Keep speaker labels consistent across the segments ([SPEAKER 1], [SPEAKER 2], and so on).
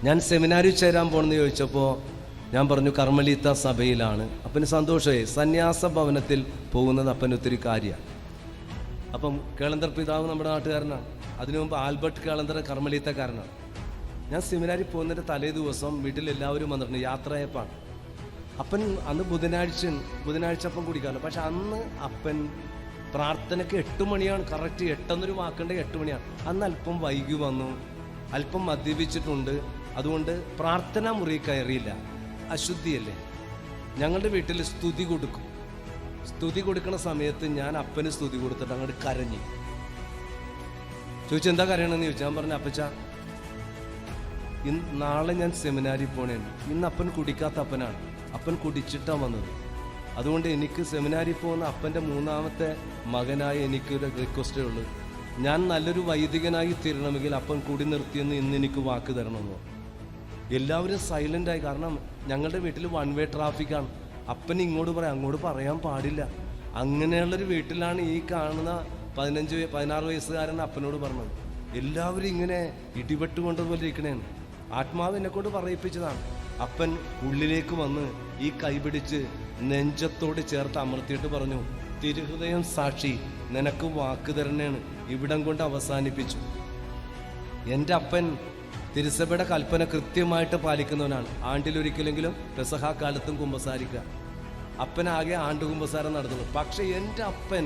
[SPEAKER 1] ഞാൻ സെമിനാരിൽ ചേരാൻ പോകണമെന്ന് ചോദിച്ചപ്പോൾ ഞാൻ പറഞ്ഞു കർമ്മലീത്ത സഭയിലാണ്. അപ്പന് സന്തോഷമായി. സന്യാസ ഭവനത്തിൽ പോകുന്നത് അപ്പന് ഒത്തിരി കാര്യമാണ്. അപ്പം കേളന്തർ പിതാവ് നമ്മുടെ നാട്ടുകാരനാണ്. അതിനു മുമ്പ് ആൽബർട്ട് കേളന്തർ കർമ്മലീത്തക്കാരനാണ്. ഞാൻ സെമിനാരിൽ പോകുന്നതിൻ്റെ തലേ ദിവസം വീട്ടിലെല്ലാവരും വന്നിട്ടുണ്ട്, യാത്രയപ്പാണ്. അപ്പൻ അന്ന് ബുധനാഴ്ച അപ്പം കുടിക്കാറില്ല. പക്ഷെ അന്ന് അപ്പൻ പ്രാർത്ഥനയ്ക്ക് 8 മണിയാണ് കറക്റ്റ്. 8 എന്നൊരു വാക്കുണ്ട്, 8 മണിയാണ്. അന്ന് അല്പം വൈകി വന്നു, അല്പം മദ്യപിച്ചിട്ടുണ്ട്. അതുകൊണ്ട് പ്രാർത്ഥനാ മുറി കയറിയില്ല. അശുദ്ധിയല്ലേ. ഞങ്ങളുടെ വീട്ടിൽ സ്തുതി കൊടുക്കും. സ്തുതി കൊടുക്കുന്ന സമയത്ത് ഞാൻ അപ്പന് സ്തുതി കൊടുത്തിട്ട് അങ്ങോട്ട് കരഞ്ഞു. ചോദിച്ചെന്താ കരയണമെന്ന് ചോദിച്ചു. ഞാൻ പറഞ്ഞു, അപ്പച്ച നാളെ ഞാൻ സെമിനാരിൽ പോണേണ്. ഇന്ന് അപ്പൻ കുടിക്കാത്ത അപ്പനാണ്. അപ്പൻ കുടിച്ചിട്ടാണ് വന്നത്. അതുകൊണ്ട് എനിക്ക് സെമിനാരിൽ പോകുന്ന അപ്പൻ്റെ 3ാമത്തെ മകനായി എനിക്കൊരു റിക്വസ്റ്റേ ഉള്ളൂ. ഞാൻ നല്ലൊരു വൈദികനായി തീരണമെങ്കിൽ അപ്പൻ കുടി നിർത്തിയെന്ന് ഇന്ന് എനിക്ക് വാക്ക് തരണമെന്നോ. എല്ലാവരും സൈലൻ്റായി. കാരണം ഞങ്ങളുടെ വീട്ടിൽ 1 വേ ട്രാഫിക്കാണ്. അപ്പൻ ഇങ്ങോട്ട് പറയാം, അങ്ങോട്ട് പറയാൻ പാടില്ല. അങ്ങനെയുള്ളൊരു വീട്ടിലാണ് ഈ കാണുന്ന 16 വയസ്സുകാരൻ അപ്പനോട് പറഞ്ഞത്. എല്ലാവരും ഇങ്ങനെ ഇടിപെട്ടുകൊണ്ടതുപോലെ ഇരിക്കണേന്ന്. ആത്മാവ് എന്നെക്കൊണ്ട് പറയിപ്പിച്ചതാണ്. അപ്പൻ ഉള്ളിലേക്ക് വന്ന് ഈ കൈപിടിച്ച് നെഞ്ചത്തോട് ചേർത്ത് അമർത്തിയിട്ട് പറഞ്ഞു, തിരുഹൃദയം സാക്ഷി, നിനക്ക് വാക്ക് തരണേണ്. ഇവിടം കൊണ്ട് അവസാനിപ്പിച്ചു. എൻ്റെ അപ്പൻ തിരുസഭയുടെ കൽപ്പന കൃത്യമായിട്ട് പാലിക്കുന്നവനാണ്. ആണ്ടിലൊരിക്കലെങ്കിലും പെസഹ കാലത്തും കുമ്പസാരിക്കുക. അപ്പനാകെ ആണ്ട് കുമ്പസാരം നടത്തുന്നു. പക്ഷെ എൻ്റെ അപ്പൻ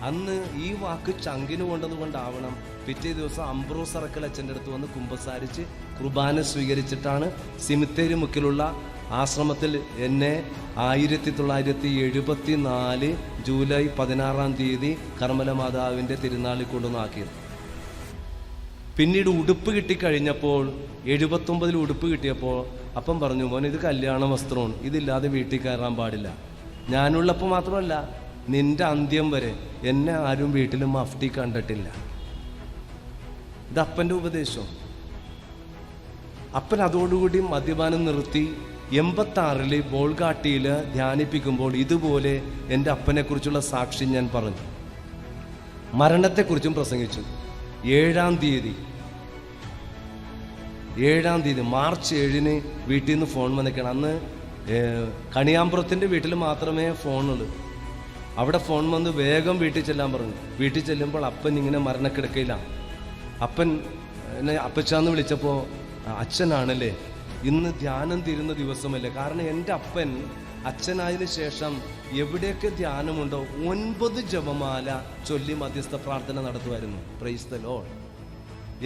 [SPEAKER 1] അന്ന് ഈ വാക്ക് ചങ്കിന് കൊണ്ടതുകൊണ്ടാവണം പിറ്റേ ദിവസം അംബ്രോസ് അറക്കൽ അച്ഛൻ്റെ അടുത്ത് വന്ന് കുമ്പസാരിച്ച് കുർബാന സ്വീകരിച്ചിട്ടാണ് സിമിത്തേരി മുക്കിലുള്ള ആശ്രമത്തിൽ എന്നെ 1974 ജൂലൈ 16-ാം തീയതി കർമ്മല മാതാവിൻ്റെ തിരുനാളിൽ കൊണ്ടുവന്നാക്കിയത്. പിന്നീട് ഉടുപ്പ് കിട്ടിക്കഴിഞ്ഞപ്പോൾ 79 ഉടുപ്പ് കിട്ടിയപ്പോൾ അപ്പം പറഞ്ഞു, മോൻ ഇത് കല്യാണ വസ്ത്രമാണ്, ഇതില്ലാതെ വീട്ടിൽ കയറാൻ പാടില്ല. ഞാനുള്ളപ്പോൾ മാത്രമല്ല, നിന്റെ അന്ത്യം വരെ എന്നെ ആരും വീട്ടിൽ മഫ്തി കണ്ടിട്ടില്ല. ഇത് അപ്പൻ്റെ ഉപദേശം. അപ്പൻ അതോടുകൂടി മദ്യപാനം നിർത്തി. 86 ബോൾഗാട്ടിയിൽ ധ്യാനിപ്പിക്കുമ്പോൾ ഇതുപോലെ എൻ്റെ അപ്പനെക്കുറിച്ചുള്ള സാക്ഷി ഞാൻ പറഞ്ഞു. മരണത്തെക്കുറിച്ചും പ്രസംഗിച്ചു. 7-ാം തീയതി മാർച്ച് 7-ന് വീട്ടിൽ നിന്ന് ഫോൺ വന്നിക്കണം. അന്ന് കണിയാമ്പുറത്തിൻ്റെ വീട്ടിൽ മാത്രമേ ഫോണുള്ളൂ. അവിടെ ഫോൺ വന്ന് വേഗം വീട്ടിൽ ചെല്ലാൻ പറഞ്ഞു. വീട്ടിൽ ചെല്ലുമ്പോൾ അപ്പൻ ഇങ്ങനെ മരണക്കിടക്കയിലാണ്. അപ്പൻ എന്നെ അപ്പച്ചാന്ന് വിളിച്ചപ്പോൾ, അച്ഛനാണല്ലേ, ഇന്ന് ധ്യാനം തീരുന്ന ദിവസമല്ലേ. കാരണം എൻ്റെ അപ്പൻ അച്ഛനായതിനു ശേഷം എവിടെയൊക്കെ ധ്യാനമുണ്ടോ 9 ജപമാല ചൊല്ലി മധ്യസ്ഥ പ്രാർത്ഥന നടത്തുമായിരുന്നു. Price the Lord.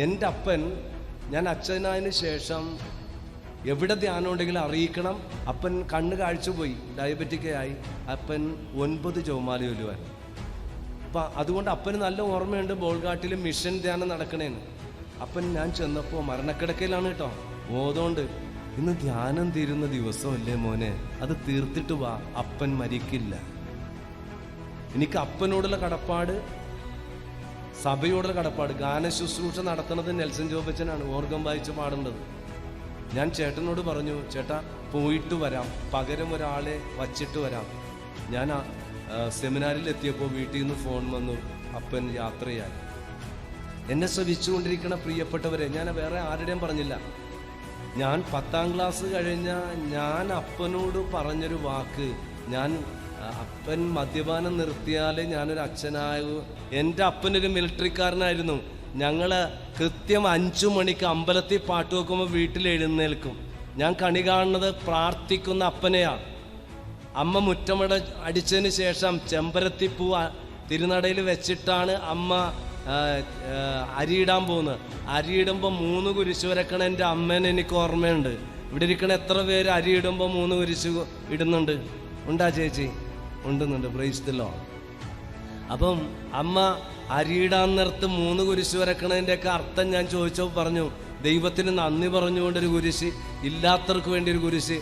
[SPEAKER 1] എൻ്റെ അപ്പൻ ഞാൻ അച്ഛനായതിനു ശേഷം എവിടെ ധ്യാനം ഉണ്ടെങ്കിലും അറിയിക്കണം. അപ്പൻ കണ്ണ് കാഴ്ച പോയി, ഡയബറ്റിക്കായി. അപ്പൻ 9 ജപമാല ചൊല്ലുമായിരുന്നു. അപ്പം അതുകൊണ്ട് അപ്പന് നല്ല ഓർമ്മയുണ്ട് ബോൾഗാട്ടിൽ മിഷൻ ധ്യാനം നടക്കണേന്ന്. അപ്പൻ ഞാൻ ചെന്നപ്പോൾ മരണക്കിടക്കയിലാണ് കേട്ടോ. ഓതോണ്ട് ഇന്ന് ധ്യാനം തീരുന്ന ദിവസമല്ലേ മോനെ, അത് തീർത്തിട്ട് വാ, അപ്പൻ മരിക്കില്ല. എനിക്ക് അപ്പനോടുള്ള കടപ്പാട്, സഭയോടുള്ള കടപ്പാട്. ഗാന ശുശ്രൂഷ നടത്തുന്നത് നെൽസൺ ജോബച്ചനാണ്, ഓർഗം വായിച്ച് പാടേണ്ടത്. ഞാൻ ചേട്ടനോട് പറഞ്ഞു, ചേട്ടാ പോയിട്ട് വരാം, പകരം ഒരാളെ വച്ചിട്ട് വരാം. ഞാൻ സെമിനാറിൽ എത്തിയപ്പോൾ വീട്ടിൽ നിന്ന് ഫോൺ വന്നു, അപ്പൻ യാത്രയായി. എന്നെ ശ്രവിച്ചുകൊണ്ടിരിക്കുന്ന പ്രിയപ്പെട്ടവരെ, ഞാൻ വേറെ ആരുടെയും പറഞ്ഞില്ല. ഞാൻ 10ാം ക്ലാസ് കഴിഞ്ഞ ഞാൻ അപ്പനോട് പറഞ്ഞൊരു വാക്ക്, അപ്പൻ മദ്യപാനം നിർത്തിയാലേ ഞാനൊരു അച്ഛനായു. എൻ്റെ അപ്പനൊരു മിലിറ്ററിക്കാരനായിരുന്നു. ഞങ്ങൾ കൃത്യം 5 മണിക്ക് അമ്പലത്തിൽ പാട്ട് വെക്കുമ്പോൾ വീട്ടിൽ എഴുന്നേൽക്കും. ഞാൻ കണി കാണുന്നത് പ്രാർത്ഥിക്കുന്ന അപ്പനെയാണ്. അമ്മ മുറ്റമട അടിച്ചതിന് ശേഷം ചെമ്പരത്തിപ്പൂ തിരുനടയിൽ വെച്ചിട്ടാണ് അമ്മ അരിയിടാൻ പോകുന്നത്. അരിയിടുമ്പോൾ 3 കുരിശ് വരക്കണ എൻ്റെ അമ്മേനെ എനിക്ക് ഓർമ്മയുണ്ട്. ഇവിടെ ഇരിക്കണ എത്ര പേര് അരിയിടുമ്പോൾ 3 കുരിശ് ഇടുന്നുണ്ട്? ഉണ്ടാ ചേച്ചി? ഉണ്ടെന്നുണ്ട്. Praise the Lord. അപ്പം അമ്മ അരിയിടാൻ നേരത്ത് 3 കുരിശ് വരക്കണതിൻ്റെയൊക്കെ അർത്ഥം ഞാൻ ചോദിച്ചപ്പോൾ പറഞ്ഞു, ദൈവത്തിന് നന്ദി പറഞ്ഞുകൊണ്ടൊരു കുരിശ്, ഇല്ലാത്തവർക്ക് വേണ്ടി ഒരു കുരിശ്,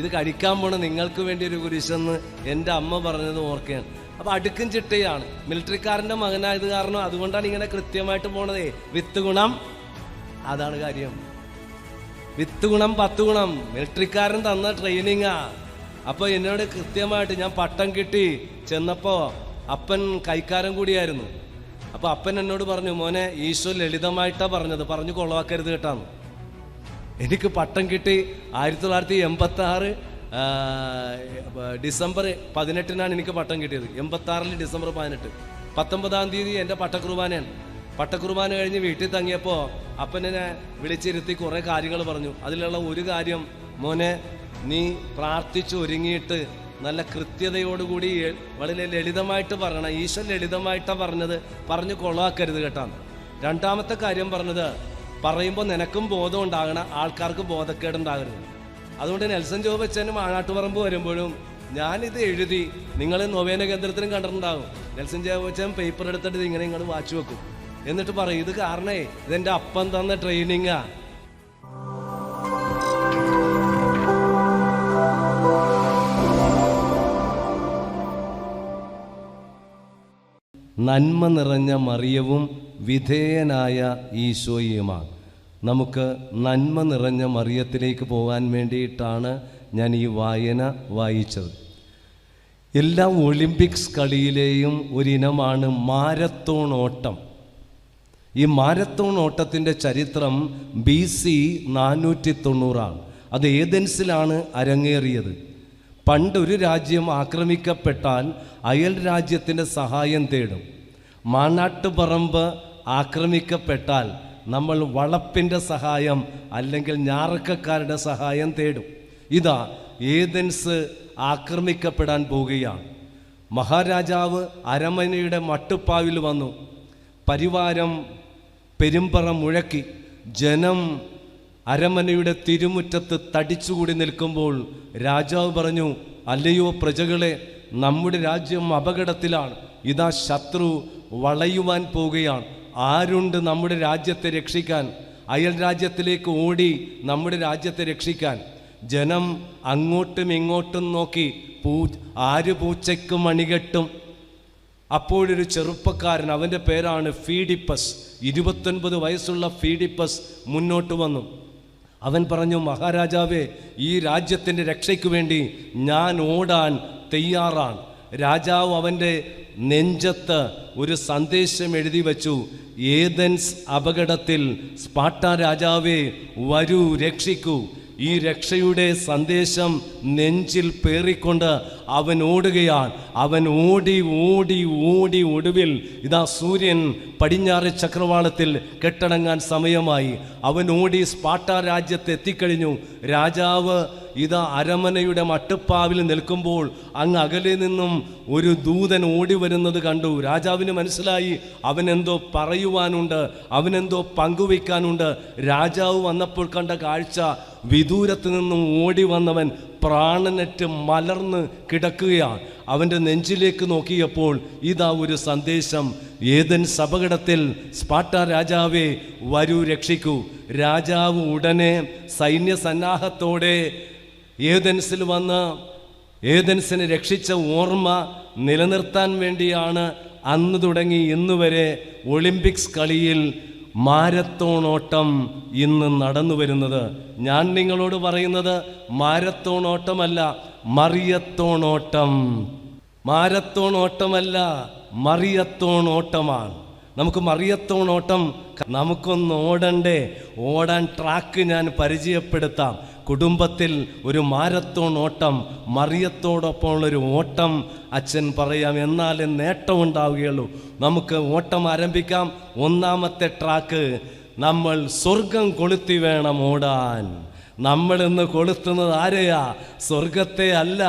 [SPEAKER 1] ഇത് കഴിക്കാൻ പോണ നിങ്ങൾക്ക് വേണ്ടി ഒരു കുരിശെന്ന് എൻ്റെ അമ്മ പറഞ്ഞത് ഓർക്കുകയാണ്. അപ്പം അടുക്കും ചിട്ടയാണ്. മിലിറ്ററിക്കാരൻ്റെ മകനായത് കാരണം അതുകൊണ്ടാണ് ഇങ്ങനെ കൃത്യമായിട്ട് പോണതേ. വിത്ത് ഗുണം, അതാണ് കാര്യം. വിത്ത് ഗുണം 10 ഗുണം മിലിറ്ററിക്കാരൻ തന്ന ട്രെയിനിങ്ങാ. അപ്പോൾ എന്നോട് കൃത്യമായിട്ട്, ഞാൻ പട്ടം കിട്ടി ചെന്നപ്പോൾ അപ്പൻ കൈക്കാരൻ കൂടിയായിരുന്നു. അപ്പോൾ അപ്പൻ എന്നോട് പറഞ്ഞു, മോനെ ഈശോ ലളിതമായിട്ടാണ് പറഞ്ഞത്, പറഞ്ഞു കൊളവാക്കരുത് കേട്ടാന്ന്. എനിക്ക് പട്ടം കിട്ടി 1986 ഡിസംബർ 18 എനിക്ക് പട്ടം കിട്ടിയത്. 86 ഡിസംബർ 18. 19 തീയതി എൻ്റെ പട്ടക്കുർബാനയാണ്. പട്ടക്കുർബാന കഴിഞ്ഞ് വീട്ടിൽ തങ്ങിയപ്പോൾ അപ്പനെ വിളിച്ചിരുത്തി കുറേ കാര്യങ്ങൾ പറഞ്ഞു. അതിലുള്ള ഒരു കാര്യം, മോനെ നീ പ്രാർത്ഥിച്ച് ഒരുങ്ങിയിട്ട് നല്ല കൃത്യതയോടുകൂടി വളരെ ലളിതമായിട്ട് പറയണം. ഈശോ ലളിതമായിട്ടാണ് പറഞ്ഞത്, പറഞ്ഞു കൊളാക്കരുത് കേട്ടാണ്. രണ്ടാമത്തെ കാര്യം പറഞ്ഞത്, പറയുമ്പോൾ നിനക്കും ബോധം ഉണ്ടാകണം, ആൾക്കാർക്ക് ബോധക്കേടുണ്ടാകരുത്. അതുകൊണ്ട് നെൽസൺ ജോബ് അച്ഛനും ആണാട്ടുപറമ്പ് വരുമ്പോഴും ഞാനിത് എഴുതി, നിങ്ങൾ നൊവേന കേന്ദ്രത്തിലും കണ്ടിട്ടുണ്ടാകും. നെൽസൺ ജോബ് അച്ഛൻ പേപ്പർ എടുത്തിട്ട് ഇങ്ങനെ ഇങ്ങോട്ട് വാച്ച് വെക്കും. എന്നിട്ട് പറയും, ഇത് കാരണേ ഇതെൻ്റെ അപ്പം തന്ന ട്രെയിനിങ്ങാ. നന്മ നിറഞ്ഞ മറിയവും വിധേയനായ ഈശോയുമാണ്. നമുക്ക് നന്മ നിറഞ്ഞ മറിയത്തിലേക്ക് പോകാൻ വേണ്ടിയിട്ടാണ് ഞാൻ ഈ വായന വായിച്ചത്. എല്ലാ ഒളിമ്പിക്സ് കളിയിലെയും ഒരിനമാണ് മാരത്തോൺ ഓട്ടം. ഈ മാരത്തോൺ ഓട്ടത്തിൻ്റെ ചരിത്രം BC 490. അത് ഏതൻസിലാണ് അരങ്ങേറിയത്. പണ്ടൊരു രാജ്യം ആക്രമിക്കപ്പെട്ടാൽ അയൽ രാജ്യത്തിൻ്റെ സഹായം തേടും. മാനാട്ടുപറമ്പ് ആക്രമിക്കപ്പെട്ടാൽ നമ്മൾ വളപ്പിൻ്റെ സഹായം അല്ലെങ്കിൽ ഞാറക്കക്കാരുടെ സഹായം തേടും. ഇതാ ഏതൻസ് ആക്രമിക്കപ്പെടാൻ പോവുകയാണ്. മഹാരാജാവ് അരമനയുടെ മട്ടുപ്പാവിൽ വന്നു. പരിവാരം പെരുമ്പറ മുഴക്കി. ജനം അരമനയുടെ തിരുമുറ്റത്ത് തടിച്ചുകൂടി നിൽക്കുമ്പോൾ രാജാവ് പറഞ്ഞു, അല്ലയോ പ്രജകളെ, നമ്മുടെ രാജ്യം അപകടത്തിലാണ്. ഇതാ ശത്രു വളയുവാൻ പോവുകയാണ്. ആരുണ്ട് നമ്മുടെ രാജ്യത്തെ രക്ഷിക്കാൻ? അയൽ രാജ്യത്തിലേക്ക് ഓടി നമ്മുടെ രാജ്യത്തെ രക്ഷിക്കാൻ. ജനം അങ്ങോട്ടും ഇങ്ങോട്ടും നോക്കി, ആര് പൂച്ചയ്ക്ക് മണികെട്ടും? അപ്പോഴൊരു ചെറുപ്പക്കാരൻ, അവൻ്റെ പേരാണ് ഫീഡിപ്പസ്, 29 വയസ്സുള്ള ഫീഡിപ്പസ് മുന്നോട്ട് വന്നു. അവൻ പറഞ്ഞു, മഹാരാജാവേ, ഈ രാജ്യത്തിൻ്റെ രക്ഷയ്ക്ക് വേണ്ടി ഞാൻ ഓടാൻ തയ്യാറാണ്. രാജാവ് അവൻ്റെ നെഞ്ചത്ത് ഒരു സന്ദേശം എഴുതി വച്ചു. ഏതൻസ് അപകടത്തിൽ, സ്പാർട്ട രാജാവേ വരൂ രക്ഷിക്കൂ. ഈ രക്ഷയുടെ സന്ദേശം നെഞ്ചിൽ പേറിക്കൊണ്ട് അവൻ ഓടുകയാണ്. അവൻ ഓടി ഓടി ഓടി ഒടുവിൽ ഇതാ സൂര്യൻ പടിഞ്ഞാറ് ചക്രവാളത്തിൽ കെട്ടടങ്ങാൻ സമയമായി. അവൻ ഓടി സ്പാർട്ട രാജ്യത്ത് എത്തിക്കഴിഞ്ഞു. രാജാവ് ഇതാ അരമനയുടെ മട്ടുപ്പാവിൽ നിൽക്കുമ്പോൾ അങ്ങ് അകലെ നിന്നും ഒരു ദൂതൻ ഓടി വരുന്നത് കണ്ടു. രാജാവിന് മനസ്സിലായി അവനെന്തോ പറയുവാനുണ്ട്, അവനെന്തോ പങ്കുവയ്ക്കാനുണ്ട്. രാജാവ് വന്നപ്പോൾ കണ്ട കാഴ്ച, വിദൂരത്ത് നിന്നും ഓടി വന്നവൻ പ്രാണനറ്റ് മലർന്ന് കിടക്കുകയാണ്. അവൻ്റെ നെഞ്ചിലേക്ക് നോക്കിയപ്പോൾ ഇതാ ഒരു സന്ദേശം, ഏതൻസ് അപകടത്തിൽ, സ്പാർട്ട രാജാവേ വരൂ രക്ഷിക്കൂ. രാജാവ് ഉടനെ സൈന്യസന്നാഹത്തോടെ ഏതൻസിൽ വന്ന് ഏതൻസിനെ രക്ഷിച്ച ഓർമ്മ നിലനിർത്താൻ വേണ്ടിയാണ് അന്ന് തുടങ്ങി ഇന്നുവരെ ഒളിമ്പിക്സ് കളിയിൽ മാരത്തോൺ ഓട്ടം ഇന്ന് നടന്നു വരുന്നത്. ഞാൻ നിങ്ങളോട് പറയുന്നത് മാരത്തോൺ ഓട്ടമല്ല, മറിയത്തോൺ ഓട്ടം. മാരത്തോൺ ഓട്ടമല്ല, മറിയത്തോൺ ഓട്ടമാണ്. നമുക്ക് മറിയത്തോൺ ഓട്ടം നമുക്കൊന്ന് ഓടണ്ടേ? ഓടാൻ ട്രാക്ക് ഞാൻ പരിചയപ്പെടുത്താം. കുടുംബത്തിൽ ഒരു മാരത്തോൺ ഓട്ടം, മറിയത്തോടൊപ്പമുള്ളൊരു ഓട്ടം അച്ഛൻ പറയാം, എന്നാലേ നേട്ടമുണ്ടാവുകയുള്ളൂ. നമുക്ക് ഓട്ടം ആരംഭിക്കാം. ഒന്നാമത്തെ ട്രാക്ക്, നമ്മൾ സ്വർഗം കൊളുത്തി വേണം ഓടാൻ. നമ്മളിന്ന് കൊളുത്തുന്നത് ആരെയാ? സ്വർഗത്തെ അല്ല.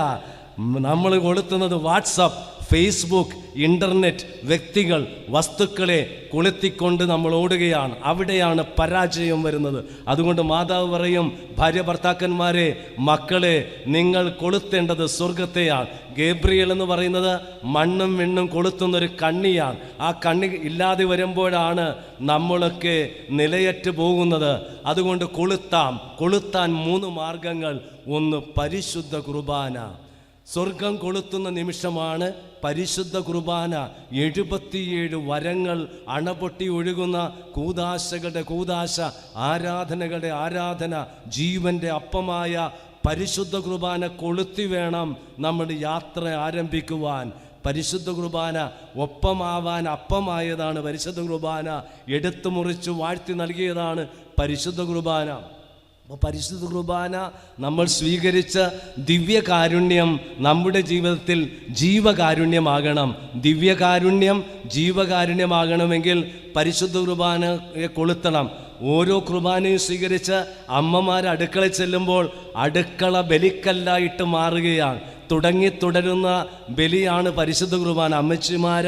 [SPEAKER 1] നമ്മൾ കൊളുത്തുന്നത് വാട്സപ്പ്, ഫേസ്ബുക്ക്, ഇൻ്റർനെറ്റ്, വ്യക്തികൾ, വസ്തുക്കളെ കൊളുത്തിക്കൊണ്ട് നമ്മൾ ഓടുകയാണ്. അവിടെയാണ് പരാജയം വരുന്നത്. അതുകൊണ്ട് മാതാവ് പറയും, ഭാര്യ ഭർത്താക്കന്മാരെ, മക്കളെ, നിങ്ങൾ കൊളുത്തേണ്ടത് സ്വർഗത്തെയാണ്. ഗേബ്രിയൽ എന്ന് പറയുന്നത് മണ്ണും വിണ്ണും കൊളുത്തുന്നൊരു കണ്ണിയാണ്. ആ കണ്ണി ഇല്ലാതെ വരുമ്പോഴാണ് നമ്മളൊക്കെ നിലയറ്റ് പോകുന്നത്. അതുകൊണ്ട് കൊളുത്താൻ 3 മാർഗങ്ങൾ. ഒന്ന്, പരിശുദ്ധ കുർബാന. സ്വർഗം കൊളുത്തുന്ന നിമിഷമാണ് പരിശുദ്ധ കുർബാന. 77 വരങ്ങൾ അണപൊട്ടി ഒഴുകുന്ന കൂദാശകളുടെ കൂദാശ, ആരാധനകളുടെ ആരാധന, ജീവൻ്റെ അപ്പമായ പരിശുദ്ധ കുർബാന കൊളുത്തി വേണം നമ്മൾ യാത്ര ആരംഭിക്കുവാൻ. പരിശുദ്ധ കുർബാന ഒപ്പമാവാൻ അപ്പമായതാണ് പരിശുദ്ധ കുർബാന. എടുത്തു മുറിച്ചു വാഴ്ത്തി നൽകിയതാണ് പരിശുദ്ധ കുർബാന. അപ്പോൾ പരിശുദ്ധ കുർബാന നമ്മൾ സ്വീകരിച്ച ദിവ്യകാരുണ്യം നമ്മുടെ ജീവിതത്തിൽ ജീവകാരുണ്യമാകണം. ദിവ്യകാരുണ്യം ജീവകാരുണ്യമാകണമെങ്കിൽ പരിശുദ്ധ കുർബാനയെ കൊളുത്തണം. ഓരോ കുർബാനയും സ്വീകരിച്ച് അമ്മമാർ അടുക്കളയിൽ ചെല്ലുമ്പോൾ അടുക്കള ബലിക്കല്ലായിട്ട് മാറുകയാണ്. തുടരുന്ന ബലിയാണ് പരിശുദ്ധ കുർബാന. അമ്മച്ചിമാർ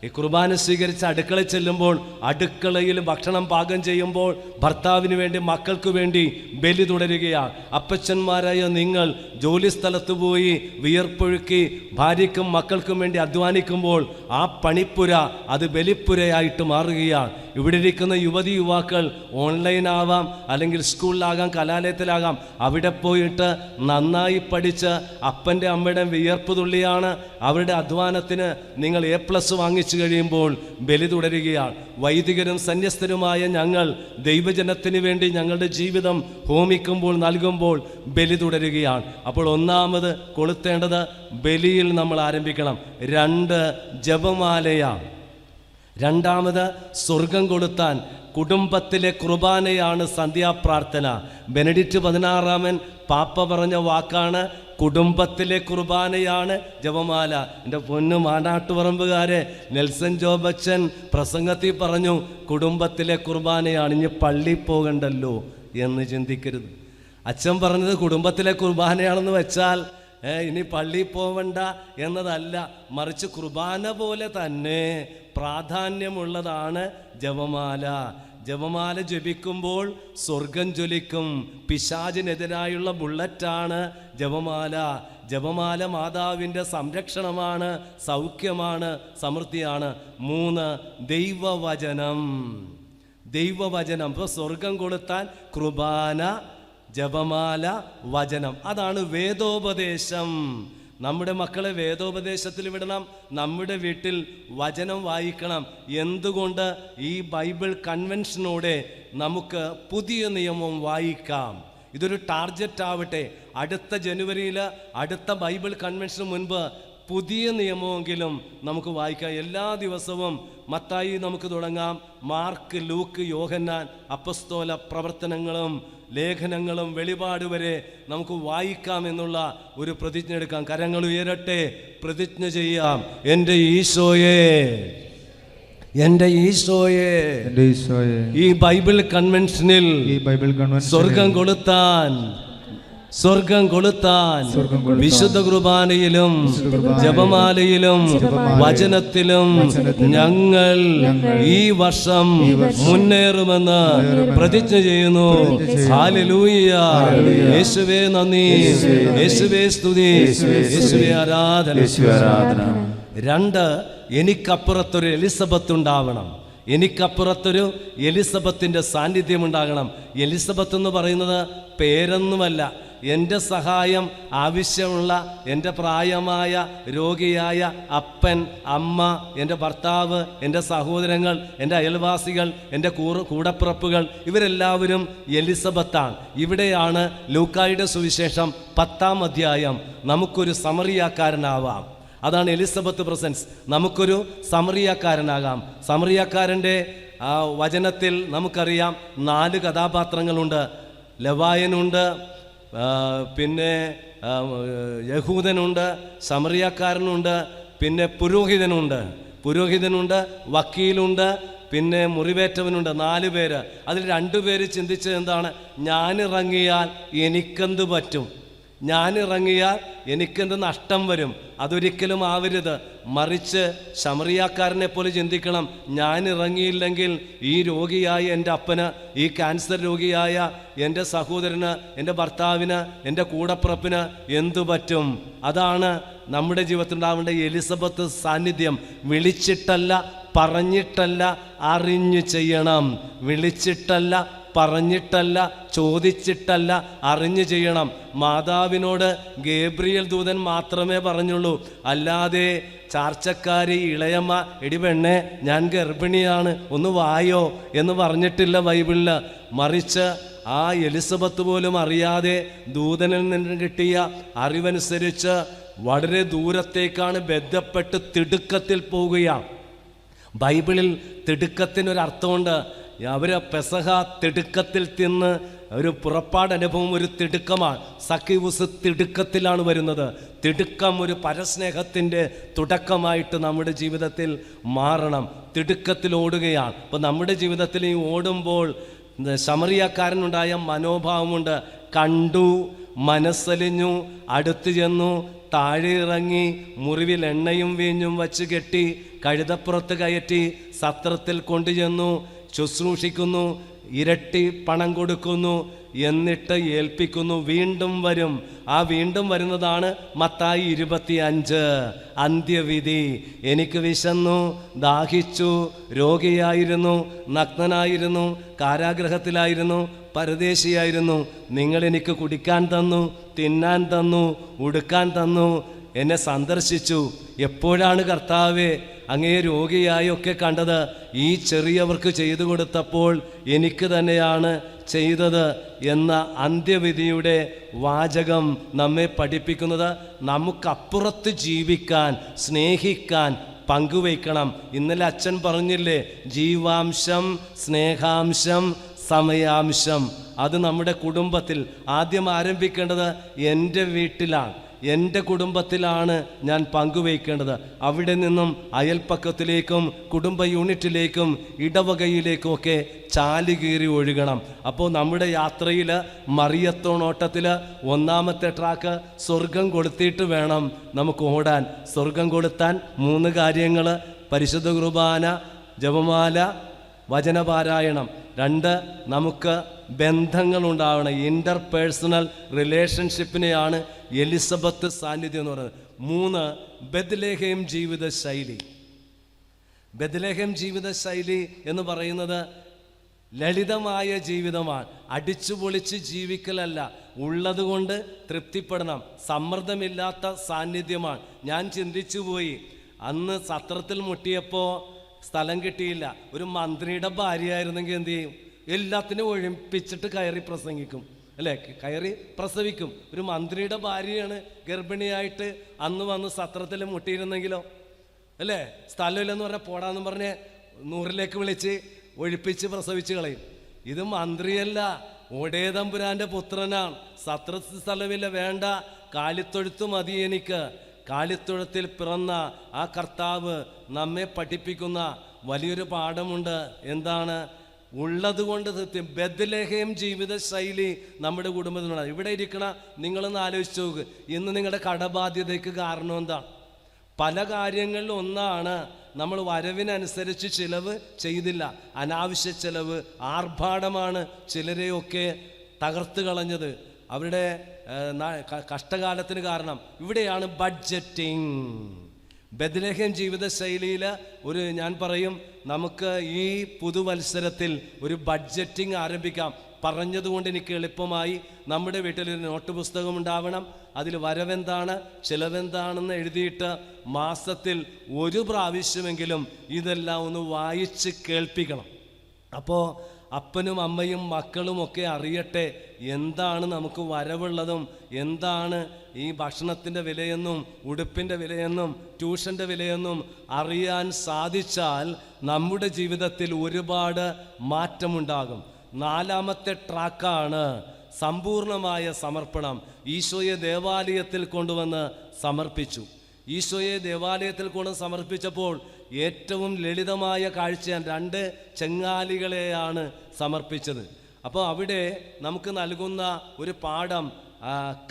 [SPEAKER 1] ഈ കുർബാന സ്വീകരിച്ച് അടുക്കളയിൽ ചെല്ലുമ്പോൾ അടുക്കളയിൽ ഭക്ഷണം പാകം ചെയ്യുമ്പോൾ ഭർത്താവിന് വേണ്ടി, മക്കൾക്ക് വേണ്ടി ബലി തുടരുകയാണ്. അപ്പച്ചന്മാരായ നിങ്ങൾ ജോലി സ്ഥലത്ത് പോയി വിയർപ്പൊഴുക്കി ഭാര്യയ്ക്കും മക്കൾക്കും വേണ്ടി അധ്വാനിക്കുമ്പോൾ ആ പണിപ്പുര അത് ബലിപ്പുരയായിട്ട് മാറുകയാണ്. ഇവിടെ ഇരിക്കുന്ന യുവതി യുവാക്കൾ ഓൺലൈനാവാം, അല്ലെങ്കിൽ സ്കൂളിലാകാം, കലാലയത്തിലാകാം, അവിടെ പോയിട്ട് നന്നായി പഠിച്ച് അപ്പൻ്റെ അമ്മയുടെ വിയർപ്പ് തുള്ളിയാണ് അവരുടെ അധ്വാനത്തിന് നിങ്ങൾ A+ വാങ്ങിച്ചു കഴിയുമ്പോൾ ബലി തുടരുകയാണ്. വൈദികരും സന്യസ്തരുമായ ഞങ്ങൾ ദൈവജനത്തിന് വേണ്ടി ഞങ്ങളുടെ ജീവിതം ഹോമിക്കുമ്പോൾ, നൽകുമ്പോൾ ബലി തുടരുകയാണ്. അപ്പോൾ ഒന്നാമത് കൊളുത്തേണ്ടത് ബലിയിൽ നമ്മൾ ആരംഭിക്കണം. 2 ജപമാലയാണ്. രണ്ടാമത് സ്വർഗം കൊളുത്താൻ കുടുംബത്തിലെ കുർബാനയാണ് സന്ധ്യാപ്രാർത്ഥന. ബെനഡിക്റ്റ് 16 പാപ്പ പറഞ്ഞ വാക്കാണ്, കുടുംബത്തിലെ കുർബാനയാണ് ജപമാല. എൻ്റെ പൊന്നു മാനാട്ടുപറമ്പുകാരെ, നെൽസൺ ജോബച്ചൻ പ്രസംഗത്തിൽ പറഞ്ഞു കുടുംബത്തിലെ കുർബാനയാണ്. ഇനി പള്ളി പോകണ്ടല്ലോ എന്ന് ചിന്തിക്കരുത്. അച്ഛൻ പറഞ്ഞത് കുടുംബത്തിലെ കുർബാനയാണെന്ന് വെച്ചാൽ ഇനി പള്ളി പോവണ്ട എന്നതല്ല, മറിച്ച് കുർബാന പോലെ തന്നെ പ്രാധാന്യമുള്ളതാണ് ജപമാല. ജപമാല ജപിക്കുമ്പോൾ സ്വർഗം ജ്വലിക്കും. പിശാചിനെതിരായുള്ള ബുള്ളറ്റാണ് ജപമാല. ജപമാല മാതാവിൻ്റെ സംരക്ഷണമാണ്, സൗഖ്യമാണ്, സമൃദ്ധിയാണ്. 3 ദൈവവചനം. ദൈവവചനം. ഇപ്പോൾ സ്വർഗം കൊളുത്താൻ കുർബാന, ജപമാല, വചനം, അതാണ് വേദോപദേശം. നമ്മുടെ മക്കളെ വേദോപദേശത്തിൽ വിടണം. നമ്മുടെ വീട്ടിൽ വചനം വായിക്കണം. എന്തുകൊണ്ട്? ഈ ബൈബിൾ കൺവെൻഷനോടെ നമുക്ക് പുതിയ നിയമം വായിക്കാം. ഇതൊരു ടാർഗറ്റ് ആവട്ടെ. അടുത്ത ജനുവരിയിൽ, അടുത്ത ബൈബിൾ കൺവെൻഷന് മുൻപ് പുതിയ നിയമമെങ്കിലും നമുക്ക് വായിക്കാം. എല്ലാ ദിവസവും മത്തായി നമുക്ക് തുടങ്ങാം. മാർക്ക്, ലൂക്ക്, യോഹന്നാൻ, അപ്പസ്തോല പ്രവർത്തനങ്ങളും ലേഖനങ്ങളും വെളിപാട് വരെ നമുക്ക് വായിക്കാം എന്നുള്ള ഒരു പ്രതിജ്ഞ എടുക്കാം. കരങ്ങൾ ഉയരട്ടെ, പ്രതിജ്ഞ ചെയ്യാം. എൻ്റെ ഈശോയെ, എൻ്റെ ഈശോയെ, ഈ ബൈബിൾ കൺവെൻഷനിൽ സ്വർഗം കൊളുത്താൻ വിശുദ്ധ കുർബാനയിലും ജപമാലയിലും വചനത്തിലും ഞങ്ങൾ ഈ വർഷം മുന്നേറുമെന്ന് പ്രതിജ്ഞ ചെയ്യുന്നു. ഹല്ലേലൂയ. യേശുവേ നന്ദി, യേശുവേ സ്തുതി, യേശുവേ ആരാധന. 2 എനിക്കപ്പുറത്തൊരു എലിസബത്ത് ഉണ്ടാവണം. എനിക്കപ്പുറത്തൊരു എലിസബത്തിൻ്റെ സാന്നിധ്യം ഉണ്ടാകണം. എലിസബത്ത് എന്ന് പറയുന്നത് പേരൊന്നുമല്ല. എൻ്റെ സഹായം ആവശ്യമുള്ള, എൻ്റെ പ്രായമായ രോഗിയായ അപ്പൻ, അമ്മ, എൻ്റെ ഭർത്താവ്, എൻ്റെ സഹോദരങ്ങൾ, എൻ്റെ അയൽവാസികൾ, എൻ്റെ കൂടപ്പിറപ്പുകൾ, ഇവരെല്ലാവരും എലിസബത്താണ്. ഇവിടെയാണ് ലൂക്കായുടെ സുവിശേഷം 10-ാം അധ്യായം നമുക്കൊരു സമറിയാക്കാരനാവാം. അതാണ് എലിസബത്ത് പ്രസൻസ്. നമുക്കൊരു സമറിയാക്കാരനാകാം. സമറിയാക്കാരൻ്റെ വചനത്തിൽ നമുക്കറിയാം 4 കഥാപാത്രങ്ങളുണ്ട്. ലവായനുണ്ട്, പിന്നെ യഹൂദനുണ്ട്, സമറിയാക്കാരനുണ്ട്, പിന്നെ പുരോഹിതനുണ്ട്, വക്കീലുണ്ട്, പിന്നെ മുറിവേറ്റവനുണ്ട്. 4 പേര്. അതിൽ 2 പേര് ചിന്തിച്ചത് എന്താണ്? ഞാനിറങ്ങിയാൽ എനിക്കെന്ത് പറ്റും, ഞാനിറങ്ങിയാൽ എനിക്കെന്ത് നഷ്ടം വരും. അതൊരിക്കലും ആവരുത്. മറിച്ച് ശമറിയാക്കാരനെ പോലെ ചിന്തിക്കണം, ഞാനിറങ്ങിയില്ലെങ്കിൽ ഈ രോഗിയായ എൻ്റെ അപ്പന്, ഈ ക്യാൻസർ രോഗിയായ എൻ്റെ സഹോദരന്, എൻ്റെ ഭർത്താവിന്, എൻ്റെ കൂടപ്പിറപ്പിന് എന്തു പറ്റും? അതാണ് നമ്മുടെ ജീവിതത്തിൽ ഉണ്ടാവേണ്ട എലിസബത്ത് സാന്നിധ്യം. വിളിച്ചിട്ടല്ല, പറഞ്ഞിട്ടല്ല, അറിഞ്ഞു ചെയ്യണം. വിളിച്ചിട്ടല്ല, പറഞ്ഞിട്ടല്ല, ചോദിച്ചിട്ടല്ല, അറിഞ്ഞു ചെയ്യണം. മാതാവിനോട് ഗേബ്രിയേൽ ദൂതൻ മാത്രമേ പറഞ്ഞുള്ളൂ. അല്ലാതെ ചാർച്ചക്കാരി ഇളയമ്മ, എടി പെണ്ണെ ഞാൻ ഗർഭിണിയാണ്, ഒന്ന് വായോ എന്ന് പറഞ്ഞിട്ടില്ല ബൈബിളിൽ. മറിച്ച് ആ എലിസബത്ത് പോലും അറിയാതെ ദൂതനിൽ നിന്ന് കിട്ടിയ അറിവനുസരിച്ച് വളരെ ദൂരത്തേക്കാണ് ബന്ധപ്പെട്ട് തിടുക്കത്തിൽ പോവുകയാണ്. ബൈബിളിൽ തിടുക്കത്തിനൊരർത്ഥമുണ്ട്. അവർ പെസഹ തിടുക്കത്തിൽ തിന്ന് ഒരു പുറപ്പാട് അനുഭവം ഒരു തിടുക്കമാണ്. സഖ്യവൂസ് തിടുക്കത്തിലാണ് വരുന്നത്. തിടുക്കം ഒരു പരസ്നേഹത്തിൻ്റെ തുടക്കമായിട്ട് നമ്മുടെ ജീവിതത്തിൽ മാറണം. തിടുക്കത്തിൽ ഓടുകയാണ്. അപ്പോൾ നമ്മുടെ ജീവിതത്തിൽ ഈ ഓടുമ്പോൾ ശമറിയക്കാരനുണ്ടായ മനോഭാവമുണ്ട്. കണ്ടു, മനസ്സലിഞ്ഞു, അടുത്തു ചെന്നു, താഴെ ഇറങ്ങി, മുറിവിൽ എണ്ണയും വീഞ്ഞും വച്ച് കെട്ടി, കഴുതപ്പുറത്ത് കയറ്റി, സത്രത്തിൽ കൊണ്ടുചെന്നു, ശുശ്രൂഷിക്കുന്നു, ഇരട്ടി പണം കൊടുക്കുന്നു, എന്നിട്ട് ഏൽപ്പിക്കുന്നു. വീണ്ടും വരും. ആ വീണ്ടും വരുന്നതാണ് മത്തായി 25, അന്ത്യവിധി. എനിക്ക് വിശന്നു, ദാഹിച്ചു, രോഗിയായിരുന്നു, നഗ്നനായിരുന്നു, കാരാഗ്രഹത്തിലായിരുന്നു, പരദേശിയായിരുന്നു. നിങ്ങൾ എനിക്ക് കുടിക്കാൻ തന്നു, തിന്നാൻ തന്നു, ഉടുക്കാൻ തന്നു, എന്നെ സന്ദർശിച്ചു. എപ്പോഴാണ് കർത്താവേ അങ്ങേ രോഗിയായൊക്കെ കണ്ടത്? ഈ ചെറിയവർക്ക് ചെയ്തു കൊടുത്തപ്പോൾ എനിക്ക് തന്നെയാണ് ചെയ്തത് എന്ന അന്ത്യവിധിയുടെ വാചകം നമ്മെ പഠിപ്പിക്കുന്നത് നമുക്കപ്പുറത്ത് ജീവിക്കാൻ, സ്നേഹിക്കാൻ, പങ്കുവയ്ക്കണം. ഇന്നലെ അച്ഛൻ പറഞ്ഞില്ലേ, ജീവാംശം, സ്നേഹാംശം, സമയാംശം. അത് നമ്മുടെ കുടുംബത്തിൽ ആദ്യം ആരംഭിക്കേണ്ടത് എൻ്റെ വീട്ടിലാണ്, എൻ്റെ കുടുംബത്തിലാണ് ഞാൻ പങ്കുവയ്ക്കേണ്ടത്. അവിടെ നിന്നും അയൽപ്പക്കത്തിലേക്കും കുടുംബ യൂണിറ്റിലേക്കും ഇടവകയിലേക്കും ഒക്കെ ചാലുകീറി ഒഴുകണം. അപ്പോൾ നമ്മുടെ യാത്രയിൽ മറിയത്തോണോട്ടത്തിൽ ഒന്നാമത്തെ ട്രാക്ക് സ്വർഗം കൊളുത്തിയിട്ട് വേണം നമുക്ക് ഓടാൻ. സ്വർഗം കൊളുത്താൻ 3 കാര്യങ്ങൾ: പരിശുദ്ധ കുർബാന, ജപമാല, വചനപാരായണം. 2, നമുക്ക് ബന്ധങ്ങളുണ്ടാവണം. ഇൻ്റർപേഴ്സണൽ റിലേഷൻഷിപ്പിനെയാണ് എലിസബത്ത് സാന്നിധ്യം എന്ന് പറയുന്നത്. 3, ബെത്ലഹേം ജീവിതശൈലി. ബെത്ലഹേം ജീവിതശൈലി എന്ന് പറയുന്നത് ലളിതമായ ജീവിതമാണ്. അടിച്ചു പൊളിച്ച് ജീവിക്കലല്ല, ഉള്ളതുകൊണ്ട് തൃപ്തിപ്പെടണം. സമ്മർദ്ദമില്ലാത്ത സാന്നിധ്യമാണ്. ഞാൻ ചിന്തിച്ചു പോയി, അന്ന് സത്രത്തിൽ മുട്ടിയപ്പോൾ സ്ഥലം കിട്ടിയില്ല. ഒരു മന്ത്രിയുടെ ഭാര്യയായിരുന്നെങ്കിൽ എന്തു ചെയ്യും? എല്ലാത്തിനും ഒഴിപ്പിച്ചിട്ട് കയറി പ്രസംഗിക്കും, അല്ലേ? കയറി പ്രസവിക്കും. ഒരു മന്ത്രിയുടെ ഭാര്യയാണ് ഗർഭിണിയായിട്ട് അന്ന് വന്ന് സത്രത്തിൽ മുട്ടിയിരുന്നെങ്കിലോ, അല്ലേ? സ്ഥലമില്ലെന്ന് പറഞ്ഞാൽ പോടാന്ന് പറഞ്ഞ് 100ലേക്ക് വിളിച്ച് ഒഴിപ്പിച്ച് പ്രസവിച്ച് കളയും. ഇത് മന്ത്രിയല്ല, ഒടേതമ്പുരാൻ്റെ പുത്രനാണ്. സത്രത്തിൽ സ്ഥലമില്ല, വേണ്ട, കാലിത്തൊഴുത്ത് മതി എനിക്ക്. കാലിത്തൊഴുത്തിൽ പിറന്ന ആ കർത്താവ് നമ്മെ പഠിപ്പിക്കുന്ന വലിയൊരു പാഠമുണ്ട്. എന്താണ്? ഉള്ളതുകൊണ്ട് സത്യം. ബെത്ലഹേം ജീവിതശൈലി നമ്മുടെ കുടുംബത്തിനുണ്ട്. ഇവിടെ ഇരിക്കണ നിങ്ങളൊന്ന് ആലോചിച്ച് നോക്ക്. ഇന്ന് നിങ്ങളുടെ കടബാധ്യതയ്ക്ക് കാരണം എന്താ? പല കാര്യങ്ങളിലും ഒന്നാണ്, നമ്മൾ വരവിനനുസരിച്ച് ചിലവ് ചെയ്തില്ല. അനാവശ്യ ചിലവ്, ആർഭാടമാണ് ചിലരെയൊക്കെ തകർത്ത് കളഞ്ഞത്, അവരുടെ കഷ്ടകാലത്തിന് കാരണം. ഇവിടെയാണ് ബഡ്ജറ്റിംഗ്. ബെത്ലഹേം ജീവിതശൈലിയിൽ ഞാൻ പറയും, നമുക്ക് ഈ പുതുവത്സരത്തിൽ ഒരു ബഡ്ജറ്റിംഗ് ആരംഭിക്കാം. പറഞ്ഞതുകൊണ്ട് എനിക്ക് എളുപ്പമായി. നമ്മുടെ വീട്ടിലൊരു നോട്ട് പുസ്തകം ഉണ്ടാവണം. അതിൽ വരവെന്താണ്, ചിലവെന്താണെന്ന് എഴുതിയിട്ട് മാസത്തിൽ 1 പ്രാവശ്യമെങ്കിലും ഇതെല്ലാം ഒന്ന് വായിച്ച് കേൾപ്പിക്കണം. അപ്പോൾ അപ്പനും അമ്മയും മക്കളുമൊക്കെ അറിയട്ടെ എന്താണ് നമുക്ക് വരവുള്ളതും എന്താണ് ഈ ഭക്ഷണത്തിൻ്റെ വിലയെന്നും ഉടുപ്പിൻ്റെ വിലയെന്നും ട്യൂഷൻ്റെ വിലയെന്നും അറിയാൻ സാധിച്ചാൽ നമ്മുടെ ജീവിതത്തിൽ ഒരുപാട് മാറ്റമുണ്ടാകും. 4ാമത്തെ ട്രാക്കാണ് സമ്പൂർണമായ സമർപ്പണം. ഈശോയെ ദേവാലയത്തിൽ കൊണ്ടുവന്ന് സമർപ്പിച്ചു. ഈശോയെ ദേവാലയത്തിൽ കൊണ്ട് സമർപ്പിച്ചപ്പോൾ ഏറ്റവും ലളിതമായ കാഴ്ചയാണ്. 2 ചെങ്ങാലികളെയാണ് സമർപ്പിച്ചത്. അപ്പോൾ അവിടെ നമുക്ക് നൽകുന്ന ഒരു പാഠം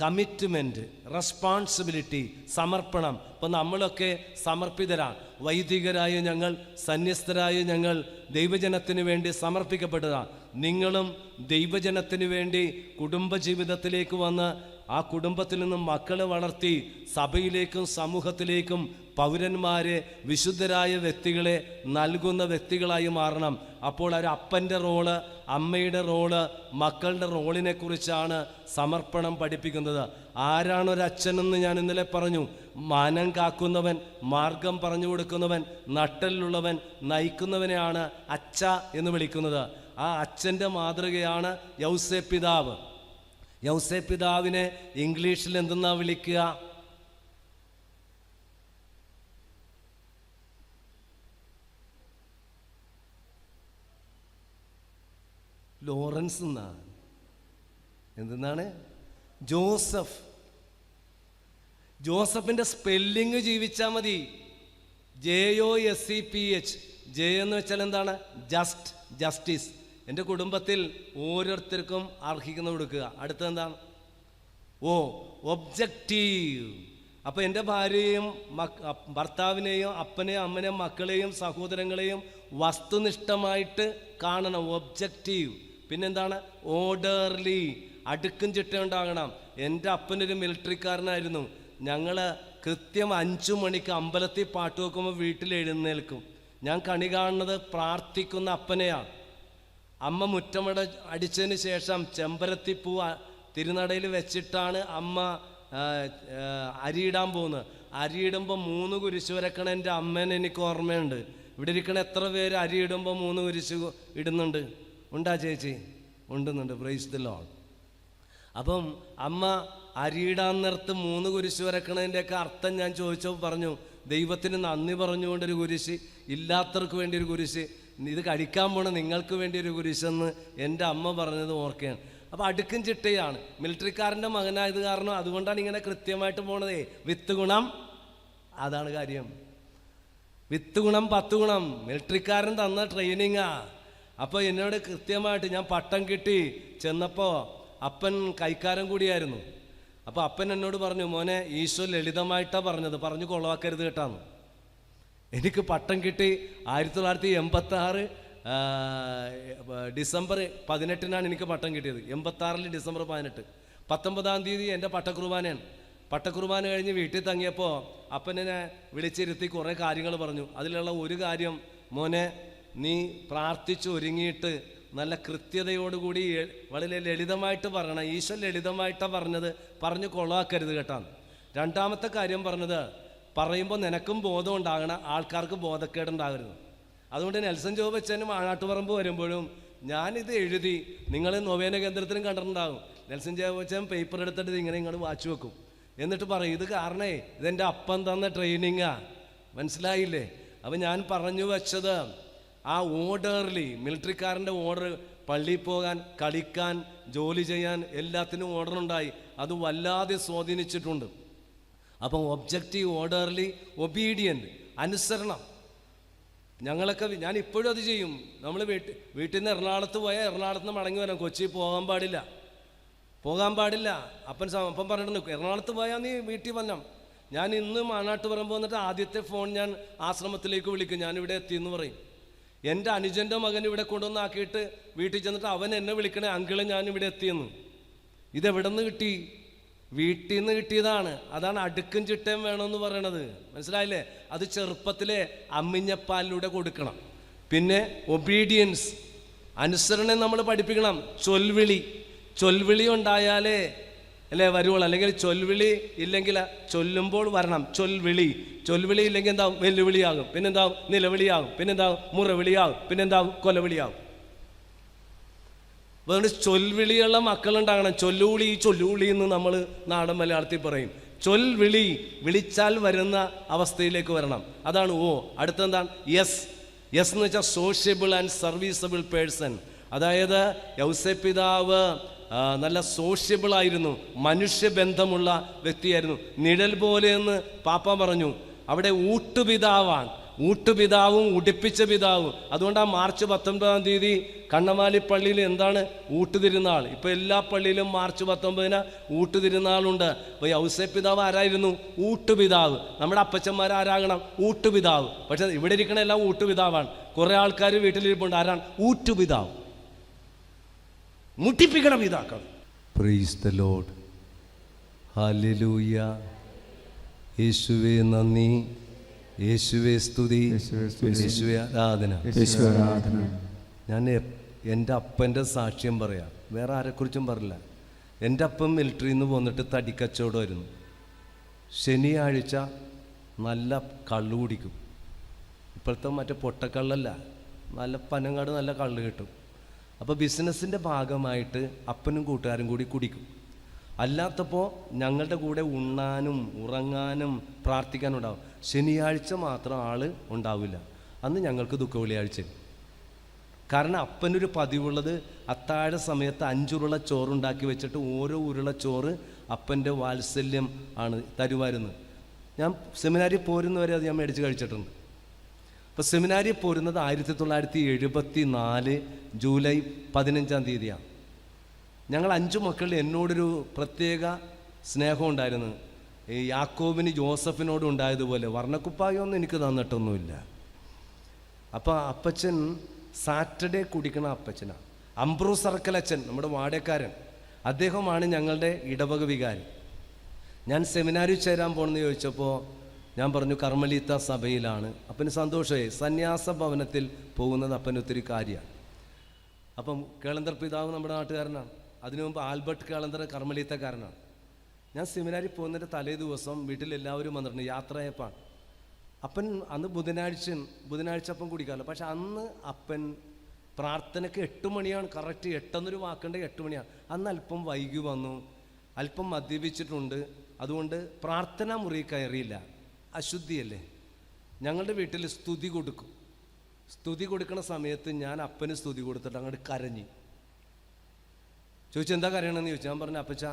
[SPEAKER 1] കമ്മിറ്റ്മെൻറ്റ്, റെസ്പോൺസിബിലിറ്റി, സമർപ്പണം. ഇപ്പോൾ നമ്മളൊക്കെ സമർപ്പിതരാണ്. വൈദികരായ ഞങ്ങൾ, സന്യസ്തരായ ഞങ്ങൾ ദൈവജനത്തിന് വേണ്ടി സമർപ്പിക്കപ്പെട്ടതാണ്. നിങ്ങളും ദൈവജനത്തിന് വേണ്ടി കുടുംബജീവിതത്തിലേക്ക് വന്ന് ആ കുടുംബത്തിൽ നിന്നും മക്കളെ വളർത്തി സഭയിലേക്കും സമൂഹത്തിലേക്കും പൗരന്മാരെ, വിശുദ്ധരായ വ്യക്തികളെ നൽകുന്ന വ്യക്തികളായി മാറണം. അപ്പോൾ ഒരു അപ്പൻ്റെ റോള്, അമ്മയുടെ റോള്, മക്കളുടെ റോളിനെ കുറിച്ചാണ് സമർപ്പണം പഠിപ്പിക്കുന്നത്. ആരാണൊരച്ഛനെന്ന് ഞാൻ ഇന്നലെ പറഞ്ഞു. മാനം കാക്കുന്നവൻ, മാർഗം പറഞ്ഞു കൊടുക്കുന്നവൻ, നട്ടലുള്ളവൻ, നയിക്കുന്നവനെയാണ് അച്ഛ എന്ന് വിളിക്കുന്നത്. ആ അച്ഛൻ്റെ മാതൃകയാണ് യൗസേപ്പ് പിതാവ്. യൗസേപ്പ് പിതാവിനെ ഇംഗ്ലീഷിൽ എന്തെന്നാ വിളിക്കുക? ലോറൻസ് എന്നാണ്. എന്തെന്നാണ്? ജോസഫ്. ജോസഫിൻ്റെ സ്പെല്ലിങ് ജീവിച്ചാൽ മതി. JOSEPH. ജെ എന്ന് വെച്ചാൽ എന്താണ്? Just, justice. എൻ്റെ കുടുംബത്തിൽ ഓരോരുത്തർക്കും അർഹിക്കുന്ന കൊടുക്കുക. അടുത്തെന്താണ്? ഒബ്ജക്റ്റീവ്. അപ്പോൾ എൻ്റെ ഭാര്യയെയും ഭർത്താവിനെയും അപ്പനെയും അമ്മനെയും മക്കളെയും സഹോദരങ്ങളെയും വസ്തുനിഷ്ഠമായിട്ട് കാണണം, ഒബ്ജക്റ്റീവ്. പിന്നെന്താണ്? ഓർഡർലി, അടുക്കും ചിട്ട ഉണ്ടാകണം. എൻ്റെ അപ്പനൊരു മിലിറ്ററിക്കാരനായിരുന്നു. ഞങ്ങൾ കൃത്യം 5 മണിക്ക് അമ്പലത്തിൽ പാട്ട് വെക്കുമ്പോൾ വീട്ടിൽ എഴുന്നേൽക്കും. ഞാൻ കണി കാണുന്നത് പ്രാർത്ഥിക്കുന്ന അപ്പനെയാണ്. അമ്മ മുറ്റമട അടിച്ചതിന് ശേഷം ചെമ്പരത്തിപ്പൂ തിരുനടയിൽ വെച്ചിട്ടാണ് അമ്മ അരിയിടാൻ പോകുന്നത്. അരിയിടുമ്പോൾ 3 കുരിശ് വരക്കണ എൻ്റെ അമ്മേനെ എനിക്ക് ഓർമ്മയുണ്ട്. ഇവിടെ ഇരിക്കണ എത്ര പേര് അരിയിടുമ്പോൾ 3 കുരിശ് ഇടുന്നുണ്ട്? ഉണ്ടാ ചേച്ചി? ഉണ്ടെന്നുണ്ട്. Praise the Lord. അപ്പം അമ്മ അരിയിടാൻ നേരത്ത് 3 കുരിശ് വരക്കണതിൻ്റെയൊക്കെ അർത്ഥം ഞാൻ ചോദിച്ചപ്പോൾ പറഞ്ഞു, ദൈവത്തിന് നന്ദി പറഞ്ഞുകൊണ്ടൊരു കുരിശ്, ഇല്ലാത്തവർക്ക് വേണ്ടി ഒരു കുരിശ്, ഇത് കഴിക്കാൻ പോണ നിങ്ങൾക്ക് വേണ്ടി ഒരു കുരിശെന്ന് എൻ്റെ അമ്മ പറഞ്ഞത് ഓർക്കുകയാണ്. അപ്പോൾ അടുക്കും ചിട്ടയാണ്. മിലിറ്ററിക്കാരൻ്റെ മകനായത് കാരണം അതുകൊണ്ടാണ് ഇങ്ങനെ കൃത്യമായിട്ട് പോണതേ. വിത്ത് ഗുണം, അതാണ് കാര്യം. വിത്ത് ഗുണം 10 ഗുണം. മിലിറ്ററിക്കാരൻ തന്ന ട്രെയിനിങ്ങാ. അപ്പോൾ എന്നോട് കൃത്യമായിട്ട് ഞാൻ പട്ടം കിട്ടി ചെന്നപ്പോൾ അപ്പൻ കൈക്കാരൻ കൂടിയായിരുന്നു. അപ്പോൾ അപ്പൻ എന്നോട് പറഞ്ഞു, മോനെ ഈശോ ലളിതമായിട്ടാണ് പറഞ്ഞത്, പറഞ്ഞു കൊളവാക്കരുത് കേട്ടാന്ന്. എനിക്ക് പട്ടം കിട്ടി 1986 ഡിസംബർ 18 എനിക്ക് പട്ടം കിട്ടിയത്. 86 ഡിസംബർ 18. 19-ാം തീയതി എൻ്റെ പട്ടക്കുർബാനയാണ്. പട്ടക്കുർബാന കഴിഞ്ഞ് വീട്ടിൽ തങ്ങിയപ്പോൾ അപ്പനെ വിളിച്ചിരുത്തി കുറേ കാര്യങ്ങൾ പറഞ്ഞു. അതിലുള്ള ഒരു കാര്യം, മോനെ നീ പ്രാർത്ഥിച്ച് ഒരുങ്ങിയിട്ട് നല്ല കൃത്യതയോടുകൂടി വളരെ ലളിതമായിട്ട് പറയണം. ഈശോ ലളിതമായിട്ടാണ് പറഞ്ഞത്, പറഞ്ഞു കൊളവാക്കരുത് കേട്ടാന്ന്. രണ്ടാമത്തെ കാര്യം പറഞ്ഞത്, പറയുമ്പോൾ നിനക്കും ബോധം ഉണ്ടാകണം, ആൾക്കാർക്ക് ബോധക്കേടുണ്ടാകരുത്. അതുകൊണ്ട് നെൽസൺ ജോബ് അച്ഛനും ആനാട്ടുപറമ്പ് വരുമ്പോഴും ഞാനിത് എഴുതി, നിങ്ങൾ നൊവേന കേന്ദ്രത്തിലും കണ്ടിട്ടുണ്ടാകും. നെൽസൺ ജോബ് അച്ഛൻ പേപ്പർ എടുത്തിട്ട് ഇങ്ങനെ ഇങ്ങോട്ട് വാച്ച് വെക്കും. എന്നിട്ട് പറയും, ഇത് കാരണേ ഇതെൻ്റെ അപ്പൻ തന്ന ട്രെയിനിങ്ങാ. മനസ്സിലായില്ലേ? അപ്പം ഞാൻ പറഞ്ഞു വച്ചത് ആ ഓർഡർലി, മിലിറ്ററിക്കാരൻ്റെ ഓർഡർ, പള്ളിയിൽ പോകാൻ, കളിക്കാൻ, ജോലി ചെയ്യാൻ, എല്ലാത്തിനും ഓർഡറുണ്ടായി. അത് വല്ലാതെ സ്വാധീനിച്ചിട്ടുണ്ട്. അപ്പം ഒബ്ജക്റ്റീവ്, ഓർഡർലി, ഒബീഡിയൻറ്റ്, അനുസരണം. ഞാൻ ഇപ്പോഴും അത് ചെയ്യും. നമ്മൾ വീട്ടിൽ നിന്ന് എറണാകുളത്ത് പോയാൽ എറണാകുളത്ത് നിന്ന് മടങ്ങി വരാം. കൊച്ചി പോകാൻ പാടില്ല. അപ്പം പറഞ്ഞിട്ടുണ്ട്, എറണാകുളത്ത് പോയാൽ നീ വീട്ടിൽ വരണം. ഞാൻ ഇന്ന് മാനാട്ട് പറയുമ്പോൾ വന്നിട്ട് ആദ്യത്തെ ഫോൺ ഞാൻ ആശ്രമത്തിലേക്ക് വിളിക്കും, ഞാനിവിടെ എത്തിയെന്ന് പറയും. എൻ്റെ അനുജൻ്റെ മകൻ ഇവിടെ കൊണ്ടുവന്നാക്കിയിട്ട് വീട്ടിൽ ചെന്നിട്ട് അവൻ എന്നെ വിളിക്കണേ, അങ്കിളെ ഞാനിവിടെ എത്തിയെന്ന്. ഇതെവിടെ നിന്ന് കിട്ടി? വീട്ടിൽ നിന്ന് കിട്ടിയതാണ്. അതാണ് അടുക്കും ചിട്ടയും വേണമെന്ന് പറയണത്. മനസ്സിലായില്ലേ? അത് ചെറുപ്പത്തിലെ അമ്മിഞ്ഞപ്പാലിലൂടെ കൊടുക്കണം. പിന്നെ ഒബീഡിയൻസ്, അനുസരണം നമ്മൾ പഠിപ്പിക്കണം. ചൊൽവിളി ഉണ്ടായാലേ അല്ലേ വരുവുള്ളൂ. അല്ലെങ്കിൽ ചൊൽവിളി ഇല്ലെങ്കിൽ ചൊല്ലുമ്പോൾ വരണം. ചൊൽവിളി ഇല്ലെങ്കിൽ എന്താവും? വെല്ലുവിളിയാകും. പിന്നെന്താവും? നിലവിളിയാകും. പിന്നെന്താവും? മുറവിളിയാകും. പിന്നെന്താവും? കൊലവിളിയാകും. അതുകൊണ്ട് ചൊൽവിളിയുള്ള മക്കളുണ്ടാകണം. ചൊല്ലുവിളി എന്ന് നമ്മൾ നാടൻ മലയാളത്തിൽ പറയും. ചൊൽവിളി, വിളിച്ചാൽ വരുന്ന അവസ്ഥയിലേക്ക് വരണം. അതാണ് അടുത്തെന്താണ്? യെസ് എന്ന് വെച്ചാൽ സോഷ്യബിൾ ആൻഡ് സർവീസബിൾ പേഴ്സൺ. അതായത് യൗസേപ്പ് പിതാവ് നല്ല സോഷ്യബിളായിരുന്നു, മനുഷ്യബന്ധമുള്ള വ്യക്തിയായിരുന്നു. നിഴൽ പോലെയെന്ന് പാപ്പ പറഞ്ഞു. അവിടെ ഊട്ടുപിതാവും ഉടുപ്പിച്ച പിതാവും. അതുകൊണ്ടാണ് മാർച്ച് 19-ാം തീയതി കണ്ണമാലി പള്ളിയിൽ എന്താണ്? ഊട്ടുതിരുന്നാൾ. ഇപ്പോൾ എല്ലാ പള്ളിയിലും മാർച്ച് 19-ന് ഊട്ടുതിരുന്നാളുണ്ട്. അപ്പോൾ യൗസേപ്പ് പിതാവ് ആരായിരുന്നു? ഊട്ടുപിതാവ്. നമ്മുടെ അപ്പച്ചന്മാരാരാകണം? ഊട്ടുപിതാവ്. പക്ഷെ ഇവിടെ ഇരിക്കണ എല്ലാം ഊട്ടുപിതാവാണ്. കുറേ ആൾക്കാർ വീട്ടിലിരിപ്പുണ്ട്. ആരാണ്? ഊട്ടുപിതാവ്. മുട്ടിപ്പിക്കണ പിതാക്കൾ. Praise the Lord. ഹല്ലേലൂയ. യേശുവേ നന്ദി, യേശുവേ സ്തുതി, യേശുവേ ആരാധന. ഞാൻ എൻ്റെ അപ്പൻ്റെ സാക്ഷ്യം പറയാം, വേറെ ആരെക്കുറിച്ചും പറയില്ല. എൻ്റെ അപ്പം മിലിറ്ററിയിൽ നിന്ന് പോന്നിട്ട് തടിക്കച്ചവടമായിരുന്നു. ശനിയാഴ്ച നല്ല കള്ള് കുടിക്കും. ഇപ്പോഴത്തെ മറ്റേ പൊട്ടക്കള്ളല്ല, നല്ല പനങ്ങാട് നല്ല കള്ള് കിട്ടും. അപ്പോൾ ബിസിനസ്സിൻ്റെ ഭാഗമായിട്ട് അപ്പനും കൂട്ടുകാരും കൂടി കുടിക്കും. അല്ലാത്തപ്പോൾ ഞങ്ങളുടെ കൂടെ ഉണ്ണാനും ഉറങ്ങാനും പ്രാർത്ഥിക്കാനും ഉണ്ടാവും. ശനിയാഴ്ച മാത്രം ആൾ ഉണ്ടാവില്ല. അന്ന് ഞങ്ങൾക്ക് ദുഃഖ വെള്ളിയാഴ്ച. കാരണം അപ്പനൊരു പതിവുള്ളത് അത്താഴ സമയത്ത് 5 ഉരുള ചോറുണ്ടാക്കി വെച്ചിട്ട് ഓരോ ഉരുള ചോറ് അപ്പൻ്റെ വാത്സല്യം ആണ് തരുമായിരുന്നു. ഞാൻ സെമിനാരിൽ പോരുന്നവരെ അത് ഞാൻ മേടിച്ച് കഴിച്ചിട്ടുണ്ട്. അപ്പോൾ സെമിനാരിൽ പോരുന്നത് 1974 ജൂലൈ 15-ാം തീയതിയാണ്. ഞങ്ങൾ 5 മക്കളിൽ എന്നോടൊരു പ്രത്യേക സ്നേഹം ഉണ്ടായിരുന്നു. ഈ യാക്കോബിന് ജോസഫിനോടും ഉണ്ടായതുപോലെ വർണ്ണക്കുപ്പായൊന്നും എനിക്ക് തന്നിട്ടൊന്നുമില്ല. അപ്പോൾ അപ്പച്ചൻ സാറ്റർഡേ കുടിക്കണ അപ്പച്ചനാണ്. അംബ്രൂസ് സർക്കലച്ചൻ, നമ്മുടെ വാടകക്കാരൻ, അദ്ദേഹമാണ് ഞങ്ങളുടെ ഇടവക വികാരി. ഞാൻ സെമിനാരിൽ ചേരാൻ പോകണമെന്ന് ചോദിച്ചപ്പോൾ ഞാൻ പറഞ്ഞു കർമ്മലീത്ത സഭയിലാണ്. അപ്പന് സന്തോഷമായി. സന്യാസ ഭവനത്തിൽ പോകുന്നത് അപ്പന് ഒത്തിരി കാര്യമാണ്. അപ്പം കേളന്തർ പിതാവ് നമ്മുടെ നാട്ടുകാരനാണ്. അതിനു മുമ്പ് ആൽബർട്ട് കേളന്തർ കർമ്മലീത്തക്കാരനാണ്. ഞാൻ സെമിനാരിൽ പോകുന്നതിൻ്റെ തലേ ദിവസം വീട്ടിലെല്ലാവരും വന്നിട്ടുണ്ട്, യാത്രയപ്പാണ്. അപ്പൻ അന്ന് ബുധനാഴ്ച അപ്പം കുടിക്കാമല്ലോ. പക്ഷെ അന്ന് അപ്പൻ പ്രാർത്ഥനയ്ക്ക് 8 മണിയാണ് കറക്റ്റ്. 8 എന്നൊരു വാക്കുണ്ട്, 8 മണിയാണ്. അന്ന് അല്പം വൈകി വന്നു, അല്പം മദ്യപിച്ചിട്ടുണ്ട്. അതുകൊണ്ട് പ്രാർത്ഥനാ മുറി കയറിയില്ല. അശുദ്ധിയല്ലേ. ഞങ്ങളുടെ വീട്ടിൽ സ്തുതി കൊടുക്കും. സ്തുതി കൊടുക്കുന്ന സമയത്ത് ഞാൻ അപ്പന് സ്തുതി കൊടുത്തിട്ട് അങ്ങോട്ട് കരഞ്ഞു. ചോദിച്ചു എന്താ കരയണമെന്ന് ചോദിച്ചു. ഞാൻ പറഞ്ഞു അപ്പച്ച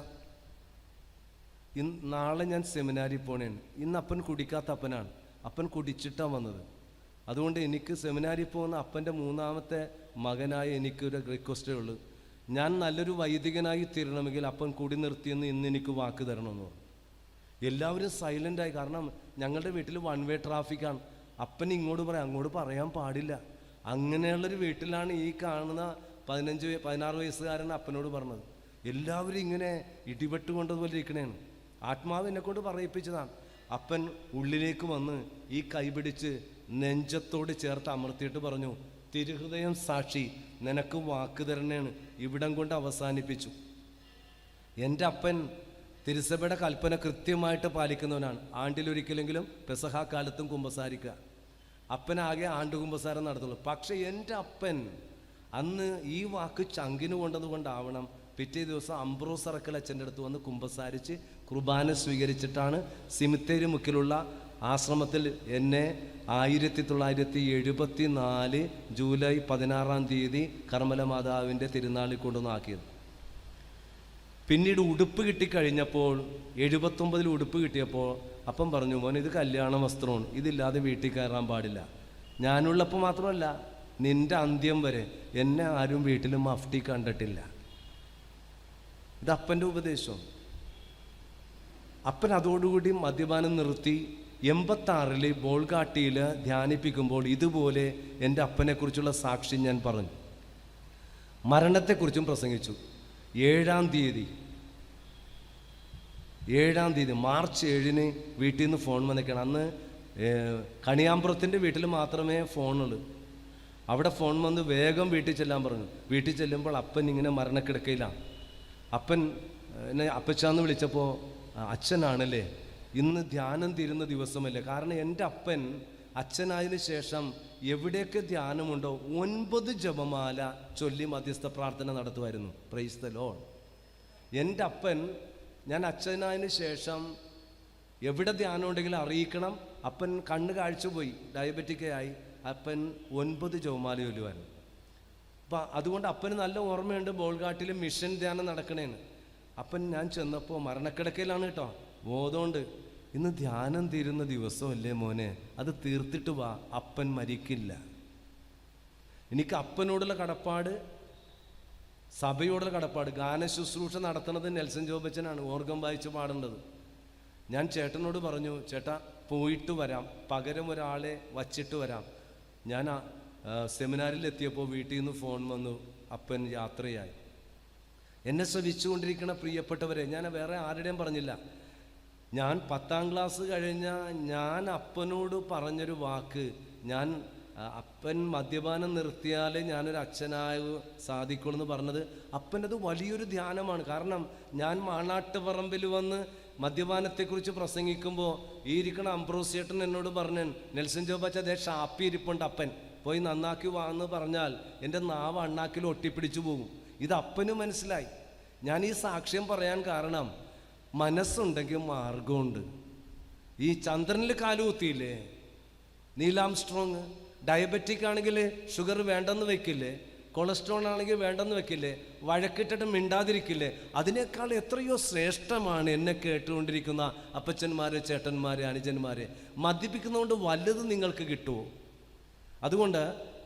[SPEAKER 1] നാളെ ഞാൻ സെമിനാരിൽ പോണേണ്. ഇന്ന് അപ്പൻ കുടിക്കാത്ത അപ്പനാണ്. അപ്പൻ കുടിച്ചിട്ടാണ് വന്നത്. അതുകൊണ്ട് എനിക്ക് സെമിനാരിൽ പോകുന്ന അപ്പൻ്റെ 3ാമത്തെ മകനായ എനിക്കൊരു റിക്വസ്റ്റേ ഉള്ളൂ. ഞാൻ നല്ലൊരു വൈദികനായി തീരണമെങ്കിൽ അപ്പൻ കൂടി നിർത്തിയെന്ന് ഇന്ന് എനിക്ക് വാക്ക് തരണമെന്ന് പറഞ്ഞു. എല്ലാവരും സൈലൻ്റായി. കാരണം ഞങ്ങളുടെ വീട്ടിൽ 1 വേ ട്രാഫിക്കാണ്. അപ്പൻ ഇങ്ങോട്ട് പറയാം, അങ്ങോട്ട് പറയാൻ പാടില്ല. അങ്ങനെയുള്ളൊരു വീട്ടിലാണ് ഈ കാണുന്ന 16 വയസ്സുകാരൻ അപ്പനോട് പറഞ്ഞത്. എല്ലാവരും ഇങ്ങനെ ഇടിപെട്ട് കൊണ്ടതുപോലെ ഇരിക്കണേണ്. ആത്മാവ് എന്നെക്കൊണ്ട് പറയിപ്പിച്ചതാണ്. അപ്പൻ ഉള്ളിലേക്ക് വന്ന് ഈ കൈപിടിച്ച് നെഞ്ചത്തോട് ചേർത്ത് അമർത്തിയിട്ട് പറഞ്ഞു, തിരുഹൃദയം സാക്ഷി, നിനക്ക് വാക്ക് തരണേണ്. ഇവിടം കൊണ്ട് അവസാനിപ്പിച്ചു. എൻ്റെ അപ്പൻ തിരുസഭയുടെ കൽപ്പന കൃത്യമായിട്ട് പാലിക്കുന്നവനാണ്. ആണ്ടിലൊരിക്കലെങ്കിലും പെസഹ കാലത്തും കുമ്പസാരിക്കുക. അപ്പനാകെ ആണ്ടുകുമ്പസാരം നടത്തുള്ളൂ. പക്ഷെ എൻ്റെ അപ്പൻ അന്ന് ഈ വാക്ക് ചങ്കിന് കൊണ്ടതുകൊണ്ടാവണം പിറ്റേ ദിവസം അംബ്രോസ് സർക്കലച്ചൻ്റെ അടുത്ത് വന്ന് കുമ്പസാരിച്ച് കുർബാന സ്വീകരിച്ചിട്ടാണ് സിമിത്തേരി മുക്കിലുള്ള ആശ്രമത്തിൽ എന്നെ 1974 ജൂലൈ 16-ാം തീയതി കർമ്മല മാതാവിൻ്റെ തിരുനാളിൽ കൊണ്ടുവന്നാക്കിയത്. പിന്നീട് ഉടുപ്പ് കിട്ടിക്കഴിഞ്ഞപ്പോൾ 79 ഉടുപ്പ് കിട്ടിയപ്പോൾ അപ്പം പറഞ്ഞു, മോൻ ഇത് കല്യാണ വസ്ത്രമാണ്, ഇതില്ലാതെ വീട്ടിൽ കയറാൻ പാടില്ല. ഞാനുള്ളപ്പോൾ മാത്രമല്ല, നിൻ്റെ അന്ത്യം വരെ എന്നെ ആരും വീട്ടിൽ മഫ്റ്റി കണ്ടിട്ടില്ല. ഇത് അപ്പൻ്റെ ഉപദേശം. അപ്പൻ അതോടുകൂടി മദ്യപാനം നിർത്തി. 86 ബോൾഗാട്ടിയിൽ ധ്യാനിപ്പിക്കുമ്പോൾ ഇതുപോലെ എൻ്റെ അപ്പനെക്കുറിച്ചുള്ള സാക്ഷി ഞാൻ പറഞ്ഞു. മരണത്തെക്കുറിച്ചും പ്രസംഗിച്ചു. 7-ാം തീയതി മാർച്ച് 7-ന് വീട്ടിൽ നിന്ന് ഫോൺ വന്നേക്കാണ്. അന്ന് കണിയാമ്പുറത്തിൻ്റെ വീട്ടിൽ മാത്രമേ ഫോണുള്ളൂ. അവിടെ ഫോൺ വന്ന് വേഗം വീട്ടിൽ ചെല്ലാൻ പറഞ്ഞു. വീട്ടിൽ ചെല്ലുമ്പോൾ അപ്പൻ ഇങ്ങനെ മരണക്കിടക്കയിലാണ്. അപ്പൻ എന്നെ അപ്പച്ചാന്ന് വിളിച്ചപ്പോൾ, അച്ഛനാണല്ലേ, ഇന്ന് ധ്യാനം തീരുന്ന ദിവസമല്ലേ. കാരണം എൻ്റെ അപ്പൻ അച്ഛനായതിനു ശേഷം എവിടെയൊക്കെ ധ്യാനമുണ്ടോ 9 ജപമാല ചൊല്ലി മധ്യസ്ഥ പ്രാർത്ഥന നടത്തുമായിരുന്നു. Praise the Lord. എൻ്റെ അപ്പൻ ഞാൻ അച്ഛനായതിനു ശേഷം എവിടെ ധ്യാനം ഉണ്ടെങ്കിലും അറിയിക്കണം. അപ്പൻ കണ്ണ് കാഴ്ച പോയി, ഡയബറ്റിക്കായി. അപ്പൻ 9 ജപമാല ചൊല്ലുമായിരുന്നു. അപ്പം അതുകൊണ്ട് അപ്പന് നല്ല ഓർമ്മയുണ്ട് ബോൾഗാട്ടിൽ മിഷൻ ധ്യാനം നടക്കണേന്ന്. അപ്പൻ ഞാൻ ചെന്നപ്പോൾ മരണക്കിടക്കയിലാണ് കേട്ടോ, ബോധമുണ്ട്. ഇന്ന് ധ്യാനം തീരുന്ന ദിവസമല്ലേ മോനെ, അത് തീർത്തിട്ട് വാ, അപ്പൻ മരിക്കില്ല. എനിക്ക് അപ്പനോടുള്ള കടപ്പാട്, സഭയോടുള്ള കടപ്പാട്. ഗാനശുശ്രൂഷ നടത്തുന്നത് നെൽസൺ ജോബച്ചനാണ്, ഓർഗം വായിച്ച് പാടേണ്ടത്. ഞാൻ ചേട്ടനോട് പറഞ്ഞു, ചേട്ടാ പോയിട്ട് വരാം, പകരം ഒരാളെ വച്ചിട്ട് വരാം. ഞാൻ സെമിനാറിൽ എത്തിയപ്പോൾ വീട്ടിൽ നിന്ന് ഫോൺ വന്നു, അപ്പൻ യാത്രയായി. എന്നെ ശ്രവിച്ചുകൊണ്ടിരിക്കുന്ന പ്രിയപ്പെട്ടവരെ, ഞാൻ വേറെ ആരുടെയും പറഞ്ഞില്ല. ഞാൻ 10ാം ക്ലാസ് കഴിഞ്ഞ ഞാൻ അപ്പനോട് പറഞ്ഞൊരു വാക്ക്, ഞാൻ അപ്പൻ മദ്യപാനം നിർത്തിയാലേ ഞാനൊരു അച്ഛനായ സാധിക്കുള്ളൂ എന്ന് പറഞ്ഞത് അപ്പനത് വലിയൊരു ധ്യാനമാണ്. കാരണം ഞാൻ മാണാട്ടുപറമ്പിൽ വന്ന് മദ്യപാനത്തെക്കുറിച്ച് പ്രസംഗിക്കുമ്പോൾ ഈ ഇരിക്കണ അംബ്രോസിയേട്ടൻ എന്നോട് പറഞ്ഞു, നെൽസൺ ജോബച്ച അതേ ഷാപ്പി ഇരിപ്പുണ്ട്, അപ്പൻ പോയി നന്നാക്കി വാന്ന് പറഞ്ഞാൽ എൻ്റെ നാവ് അണ്ണാക്കിൽ ഒട്ടിപ്പിടിച്ചു പോകും. ഇത് അപ്പന് മനസ്സിലായി. ഞാൻ ഈ സാക്ഷ്യം പറയാൻ കാരണം, മനസ്സുണ്ടെങ്കിൽ മാർഗമുണ്ട്. ഈ ചന്ദ്രനിൽ കാലുകുത്തിയില്ലേ നീൽ ആംസ്ട്രോങ്, ഡയബറ്റിക് ആണെങ്കിൽ ഷുഗർ വേണ്ടെന്ന് വെക്കില്ലേ, കൊളസ്ട്രോൾ ആണെങ്കിൽ വേണ്ടെന്ന് വെക്കില്ലേ, വഴക്കിട്ടിട്ട് മിണ്ടാതിരിക്കില്ലേ? അതിനേക്കാൾ എത്രയോ ശ്രേഷ്ഠമാണ് എന്നെ കേട്ടുകൊണ്ടിരിക്കുന്ന അപ്പച്ചന്മാരെ, ചേട്ടന്മാരെ, അനുജന്മാരെ. മദ്യപിക്കുന്നതുകൊണ്ട് വലുത് നിങ്ങൾക്ക് കിട്ടുമോ? അതുകൊണ്ട്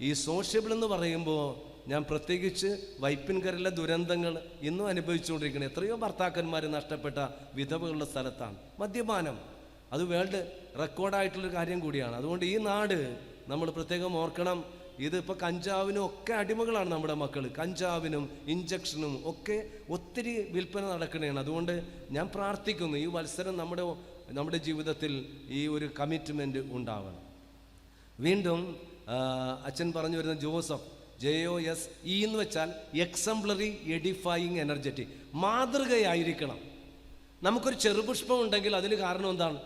[SPEAKER 1] ഈ സോഷ്യബിൾ എന്ന് പറയുമ്പോൾ ഞാൻ പ്രത്യേകിച്ച് വൈപ്പിൻകരയിലെ ദുരന്തങ്ങൾ ഇന്നും അനുഭവിച്ചുകൊണ്ടിരിക്കുന്നത്. എത്രയോ ഭർത്താക്കന്മാർ നഷ്ടപ്പെട്ട വിധവകളുടെ സ്ഥലത്താണ് മദ്യപാനം. അത് വേൾഡ് റെക്കോർഡായിട്ടുള്ളൊരു കാര്യം കൂടിയാണ്. അതുകൊണ്ട് ഈ നാട് നമ്മൾ പ്രത്യേകം ഓർക്കണം. ഇതിപ്പോൾ കഞ്ചാവിനും ഒക്കെ അടിമകളാണ് നമ്മുടെ മക്കൾ. കഞ്ചാവിനും ഇഞ്ചക്ഷനും ഒക്കെ ഒത്തിരി വിൽപ്പന നടക്കണേണ്. അതുകൊണ്ട് ഞാൻ പ്രാർത്ഥിക്കുന്നു ഈ വത്സരം നമ്മുടെ ജീവിതത്തിൽ ഈ ഒരു കമ്മിറ്റ്മെൻറ്റ് ഉണ്ടാവണം. വീണ്ടും അച്ഛൻ പറഞ്ഞു വരുന്ന ജോസഫ്, JOSE എന്ന് വെച്ചാൽ എക്സംപ്ലറി, എഡിഫൈയിങ്, എനർജറ്റിക്. മാതൃകയായിരിക്കണം. നമുക്കൊരു ചെറുപുഷ്പം ഉണ്ടെങ്കിൽ അതിന് കാരണം എന്താണ്?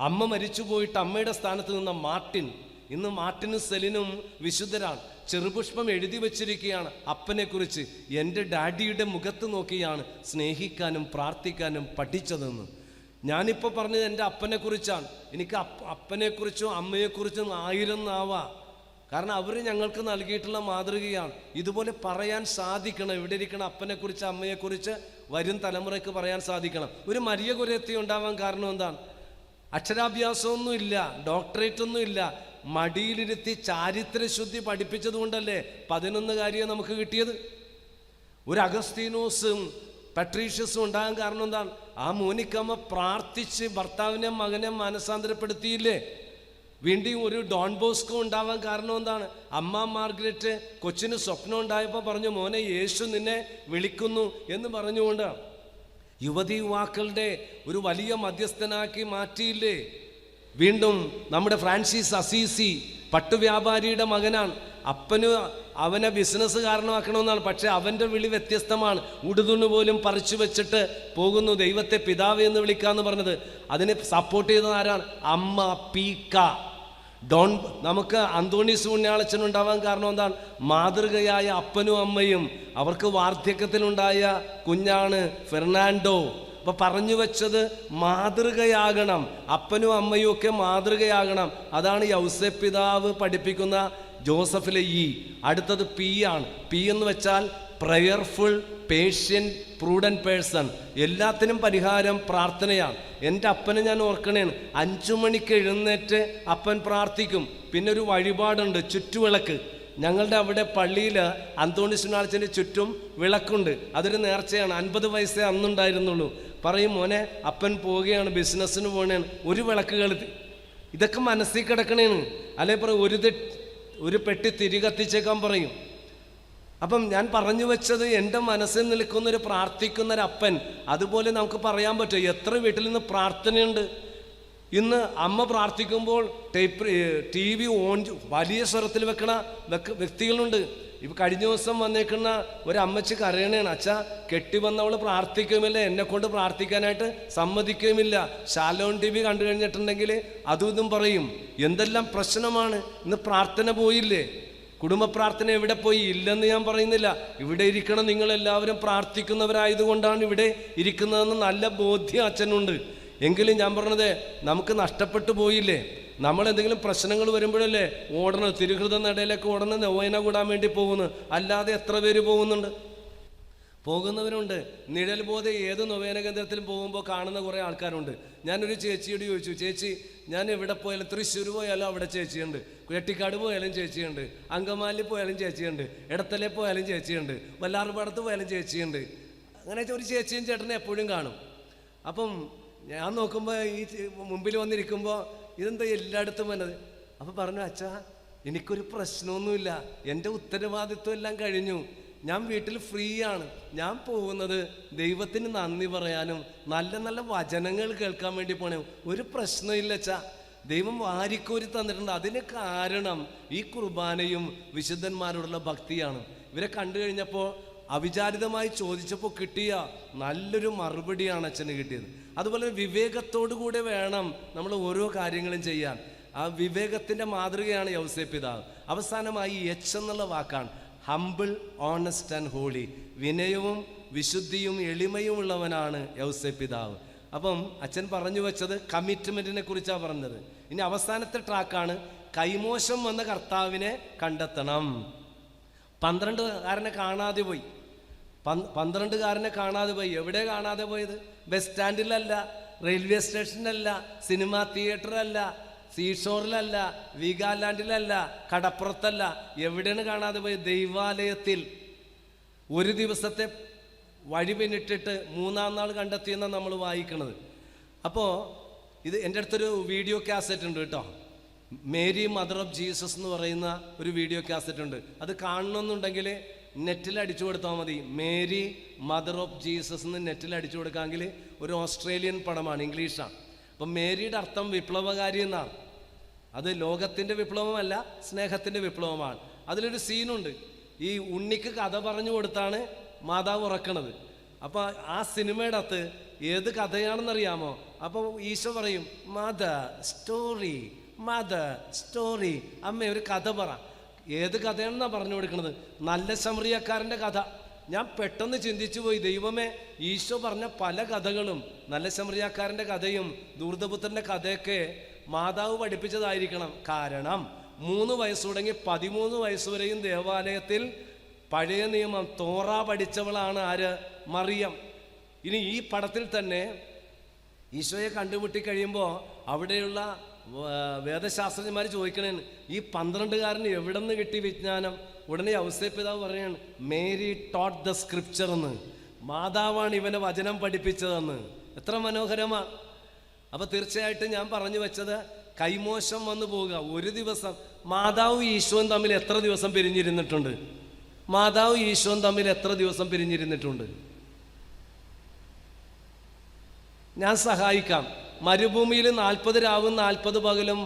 [SPEAKER 1] അമ്മ മരിച്ചു പോയിട്ട് അമ്മയുടെ സ്ഥാനത്ത് നിന്ന മാർട്ടിൻ, ഇന്ന് മാർട്ടിനും സെലിനും വിശുദ്ധരാണ്. ചെറുപുഷ്പം എഴുതി വച്ചിരിക്കുകയാണ് അപ്പനെക്കുറിച്ച്. എൻ്റെ ഡാഡിയുടെ മുഖത്ത് നോക്കിയാണ് സ്നേഹിക്കാനും പ്രാർത്ഥിക്കാനും പഠിച്ചതെന്ന്. ഞാനിപ്പോൾ പറഞ്ഞത് എൻ്റെ അപ്പനെക്കുറിച്ചാണ്. എനിക്ക് അപ്പനെക്കുറിച്ചും അമ്മയെക്കുറിച്ചും 1000 നാവാ. കാരണം അവർ ഞങ്ങൾക്ക് നൽകിയിട്ടുള്ള മാതൃകയാണ്. ഇതുപോലെ പറയാൻ സാധിക്കണം. ഇവിടെ ഇരിക്കണം അപ്പനെക്കുറിച്ച്, അമ്മയെക്കുറിച്ച് വരും തലമുറയ്ക്ക് പറയാൻ സാധിക്കണം. ഒരു മരിയ കുര്യത്തി ഉണ്ടാവാൻ കാരണം എന്താണ്? അക്ഷരാഭ്യാസമൊന്നും ഇല്ല, ഡോക്ടറേറ്റ് ഒന്നും ഇല്ല. മടിയിലിരുത്തി ചാരിത്രശുദ്ധി പഠിപ്പിച്ചത് കൊണ്ടല്ലേ 11 കാര്യം നമുക്ക് കിട്ടിയത്. ഒരു അഗസ്തീനോസും പട്രീഷ്യസും ഉണ്ടാകാൻ കാരണം എന്താണ്? ആ മോനിക്കമ്മ പ്രാർത്ഥിച്ച് ഭർത്താവിനെ മകനെ മനസാന്തരപ്പെടുത്തിയില്ലേ? വീണ്ടും ഒരു ഡോൺ ബോസ്കോ ഉണ്ടാവാൻ കാരണം എന്താണ്? അമ്മ മാർഗ്രറ്റ് കൊച്ചിന് സ്വപ്നം ഉണ്ടായപ്പോൾ പറഞ്ഞു, മോനെ യേശു നിന്നെ വിളിക്കുന്നു എന്ന് പറഞ്ഞുകൊണ്ട് യുവതി യുവാക്കളുടെ ഒരു വലിയ മധ്യസ്ഥനാക്കി മാറ്റിയില്ലേ? വീണ്ടും നമ്മുടെ ഫ്രാൻസിസ് അസീസി പട്ടുവ്യാപാരിയുടെ മകനാണ്. അപ്പന് അവനെ ബിസിനസ് കാരണമാക്കണമെന്നാണ്. പക്ഷെ അവൻ്റെ വിളി വ്യത്യസ്തമാണ്. ഉടുതുണു പോലും പറിച്ചു വെച്ചിട്ട് പോകുന്നു, ദൈവത്തെ പിതാവ് എന്ന് വിളിക്കാന്ന് പറഞ്ഞത്. അതിനെ സപ്പോർട്ട് ചെയ്തത് ആരാണ്? അമ്മ പീക്ക. നമുക്ക് അന്തോണീസ് പുണ്യാളച്ചനുണ്ടാവാൻ കാരണം എന്താണ്? മാതൃകയായ അപ്പനും അമ്മയും. അവർക്ക് വാർദ്ധക്യത്തിലുണ്ടായ കുഞ്ഞാണ് ഫെർണാണ്ടോ. അപ്പൊ പറഞ്ഞു വെച്ചത് മാതൃകയാകണം. അപ്പനും അമ്മയും ഒക്കെ മാതൃകയാകണം. അതാണ് യൗസേപ്പ് പിതാവ് പഠിപ്പിക്കുന്ന ജോസഫിലെ അടുത്തത് P ആണ്. P എന്ന് വെച്ചാൽ പ്രയർഫുൾ, പേഷ്യൻറ്റ്, പ്രൂഡൻറ്റ് പേഴ്സൺ. എല്ലാത്തിനും പരിഹാരം പ്രാർത്ഥനയാണ്. എൻ്റെ അപ്പനെ ഞാൻ ഓർക്കണേണ്. 5 മണിക്ക് എഴുന്നേറ്റ് അപ്പൻ പ്രാർത്ഥിക്കും. പിന്നെ ഒരു വഴിപാടുണ്ട്, ചുറ്റുവിളക്ക്. ഞങ്ങളുടെ അവിടെ പള്ളിയിൽ അന്തോണീസ് പുണ്യാളച്ചൻ്റെ ചുറ്റും വിളക്കുണ്ട്. അതൊരു നേർച്ചയാണ്. 50 പൈസ അന്നുണ്ടായിരുന്നുള്ളൂ. പറയും, മോനെ അപ്പൻ പോവുകയാണ്, ബിസിനസ്സിന് പോകണേണ്, ഒരു വിളക്ക് കെളുത്തി. ഇതൊക്കെ മനസ്സിൽ കിടക്കണേണ്. അല്ലെ പറയും, ഒരു പെട്ടി തിരി കത്തിച്ചേക്കാൻ പറയും. അപ്പം ഞാൻ പറഞ്ഞു വെച്ചത്, എൻ്റെ മനസ്സിൽ നിൽക്കുന്നൊരു പ്രാർത്ഥിക്കുന്നൊരപ്പൻ. അതുപോലെ നമുക്ക് പറയാൻ പറ്റും. എത്ര വീട്ടിൽ നിന്ന് പ്രാർത്ഥനയുണ്ട്. ഇന്ന് അമ്മ പ്രാർത്ഥിക്കുമ്പോൾ TV ഓൺ വലിയ സ്വരത്തിൽ വെക്കണ വ്യക്തികളുണ്ട്. ഇപ്പം കഴിഞ്ഞ ദിവസം വന്നേക്കുന്ന ഒരു അമ്മച്ചി കരയണേണ്, അച്ഛാ കെട്ടി വന്നവൾ പ്രാർത്ഥിക്കുമില്ല, എന്നെ കൊണ്ട് പ്രാർത്ഥിക്കാനായിട്ട് സമ്മതിക്കുമില്ല. ഷാലോൺ TV കണ്ടു കഴിഞ്ഞിട്ടുണ്ടെങ്കിൽ അതും ഇതും പറയും. എന്തെല്ലാം പ്രശ്നമാണ്. ഇന്ന് പ്രാർത്ഥന പോയില്ലേ? കുടുംബ പ്രാർത്ഥന എവിടെ പോയി? ഇല്ലെന്ന് ഞാൻ പറയുന്നില്ല. ഇവിടെ ഇരിക്കണം, നിങ്ങളെല്ലാവരും പ്രാർത്ഥിക്കുന്നവരായതുകൊണ്ടാണ് ഇവിടെ ഇരിക്കുന്നതെന്ന് നല്ല ബോധ്യം അച്ഛനുണ്ട്. എങ്കിലും ഞാൻ പറഞ്ഞത്, നമുക്ക് നഷ്ടപ്പെട്ടു പോയില്ലേ? നമ്മളെന്തെങ്കിലും പ്രശ്നങ്ങൾ വരുമ്പോഴല്ലേ ഓടണം, തിരുഹൃദ നടയിലേക്ക് ഓടണം, നൊവേന കൂടാൻ വേണ്ടി പോകുന്നു. അല്ലാതെ എത്ര പേര് പോകുന്നവരുണ്ട്. നിഴൽ ബോധ ഏത് നൊവേന കേന്ദ്രത്തിലും പോകുമ്പോൾ കാണുന്ന കുറേ ആൾക്കാരുണ്ട്. ഞാനൊരു ചേച്ചിയോട് ചോദിച്ചു, ചേച്ചി ഞാൻ എവിടെ പോയാലും, തൃശ്ശൂർ പോയാലും അവിടെ ചേച്ചിയുണ്ട്, കുഴട്ടിക്കാട് പോയാലും ചേച്ചിയുണ്ട്, അങ്കമാലി പോയാലും ചേച്ചിയുണ്ട്, ഇടത്തലെ പോയാലും ചേച്ചിയുണ്ട്, വല്ലാർപാടത്ത് പോയാലും ചേച്ചിയുണ്ട്. അങ്ങനെ ഒരു ചേച്ചിയും ചേട്ടനും എപ്പോഴും കാണും. അപ്പം ഞാൻ നോക്കുമ്പോൾ ഈ മുമ്പിൽ വന്നിരിക്കുമ്പോൾ ഇതെന്താ എല്ലായിടത്തും വന്നത്? അപ്പം പറഞ്ഞു, അച്ഛാ എനിക്കൊരു പ്രശ്നമൊന്നുമില്ല, എൻ്റെ ഉത്തരവാദിത്വം എല്ലാം കഴിഞ്ഞു, ഞാൻ വീട്ടിൽ ഫ്രീ ആണ്. ഞാൻ പോകുന്നത് ദൈവത്തിന് നന്ദി പറയാനും നല്ല നല്ല വചനങ്ങൾ കേൾക്കാൻ വേണ്ടി പോണേ. ഒരു പ്രശ്നമില്ല അച്ഛാ, ദൈവം വാരിക്കോരി തന്നിട്ടുണ്ട്. അതിന് കാരണം ഈ കുർബാനയും വിശുദ്ധന്മാരോടുള്ള ഭക്തിയാണ്. ഇവരെ കണ്ടു കഴിഞ്ഞപ്പോൾ അവിചാരിതമായി ചോദിച്ചപ്പോൾ കിട്ടിയ നല്ലൊരു മറുപടിയാണ് അച്ഛന് കിട്ടിയത്. അതുപോലെ വിവേകത്തോടു കൂടെ വേണം നമ്മൾ ഓരോ കാര്യങ്ങളും ചെയ്യാൻ. ആ വിവേകത്തിൻ്റെ മാതൃകയാണ് യൗസേപ്പ് പിതാവ്. അവസാനമായി H എന്നുള്ള വാക്കാണ് ഹംബിൾ, ഓണസ്റ്റ് ആൻഡ് ഹോളി. വിനയവും വിശുദ്ധിയും എളിമയും ഉള്ളവനാണ് യൗസേപ്പ് പിതാവ്. അപ്പം അച്ഛൻ പറഞ്ഞു വെച്ചത് കമ്മിറ്റ്മെൻറ്റിനെ കുറിച്ചാണ് പറഞ്ഞത്. ഇനി അവസാനത്തെ ട്രാക്കാണ് കൈമോശം വന്ന കർത്താവിനെ കണ്ടെത്തണം. 12കാരനെ കാണാതെ പോയി. 12കാരനെ കാണാതെ പോയി. എവിടെ കാണാതെ പോയത്? ബസ് സ്റ്റാൻഡിലല്ല, റെയിൽവേ സ്റ്റേഷനിലല്ല, സിനിമാ തിയേറ്ററല്ല, സീഷോറിലല്ല, വീഗാലാൻഡിലല്ല, കടപ്പുറത്തല്ല. എവിടെയാണ് കാണാതെ പോയത്? ദൈവാലയത്തിൽ. ഒരു ദിവസത്തെ വഴി പിന്നിട്ടിട്ട് 3-ാം നാൾ കണ്ടെത്തിയെന്നാണ് നമ്മൾ വായിക്കണത്. അപ്പോൾ ഇത് എൻ്റെ അടുത്തൊരു വീഡിയോ കാസറ്റ് ഉണ്ട് കേട്ടോ. മേരി മദർ ഓഫ് ജീസസ് എന്ന് പറയുന്ന ഒരു വീഡിയോ കാസറ്റ് ഉണ്ട്. അത് കാണണമെന്നുണ്ടെങ്കിൽ നെറ്റിൽ അടിച്ചു കൊടുത്താൽ മതി. മേരി മദർ ഓഫ് ജീസസ് എന്ന് നെറ്റിൽ അടിച്ചു കൊടുക്കാമെങ്കിൽ ഒരു ഓസ്ട്രേലിയൻ പടമാണ്, ഇംഗ്ലീഷാണ്. അപ്പം മേരിയുടെ അർത്ഥം വിപ്ലവകാരി എന്നാണ്. അത് ലോകത്തിൻ്റെ വിപ്ലവമല്ല, സ്നേഹത്തിൻ്റെ വിപ്ലവമാണ്. അതിലൊരു സീനുണ്ട്. ഈ ഉണ്ണിക്ക് കഥ പറഞ്ഞു കൊടുത്താണ് മാതാവ് ഉറക്കണത്. അപ്പോൾ ആ സിനിമയുടെ അകത്ത് ഏത് കഥയാണെന്നറിയാമോ? അപ്പോൾ ഈശോ പറയും മദർ സ്റ്റോറി, മദർ സ്റ്റോറി. അമ്മ ഒരു കഥ പറ. ഏത് കഥയാണെന്നാണ് പറഞ്ഞു കൊടുക്കുന്നത്? നല്ല ശമറിയക്കാരൻ്റെ കഥ. ഞാൻ പെട്ടെന്ന് ചിന്തിച്ചു പോയി, ദൈവമേ, ഈശോ പറഞ്ഞ പല കഥകളും, നല്ല ശമറിയക്കാരൻ്റെ കഥയും ദൂർദപുത്രൻ്റെ കഥയൊക്കെ മാതാവ് പഠിപ്പിച്ചതായിരിക്കണം. കാരണം 3 വയസ്സ് തുടങ്ങി 13 വയസ്സുവരെയും ദേവാലയത്തിൽ പഴയ നിയമം തോറ പഠിച്ചവളാണ് ആര്? മറിയം. ഇനി ഈ പടത്തിൽ തന്നെ ഈശോയെ കണ്ടുമുട്ടി കഴിയുമ്പോൾ അവിടെയുള്ള വേദശാസ്ത്രജ്ഞന്മാർ ചോദിക്കണേ, ഈ 12കാരന് എവിടെ നിന്ന് കിട്ടി വിജ്ഞാനം? ഉടനെ ഔസേപ്പിതാവ് പറയാണ്, മേരി ടോട്ട് ദ സ്ക്രിപ്ചർ എന്ന്. മാതാവാണ് ഇവനെ വചനം പഠിപ്പിച്ചതെന്ന്. എത്ര മനോഹരമാണ്. അപ്പോൾ തീർച്ചയായിട്ടും ഞാൻ പറഞ്ഞു വെച്ചത്, കൈമോശം വന്നു പോവുക. ഒരു ദിവസം മാതാവും ഈശോയും തമ്മിൽ എത്ര ദിവസം പിരിഞ്ഞിരുന്നിട്ടുണ്ട്? മാതാവും ഈശോയും തമ്മിൽ എത്ര ദിവസം പിരിഞ്ഞിരുന്നിട്ടുണ്ട്? ഞാൻ സഹായിക്കാം. മരുഭൂമിയിൽ 40 രാവും 40 പകലും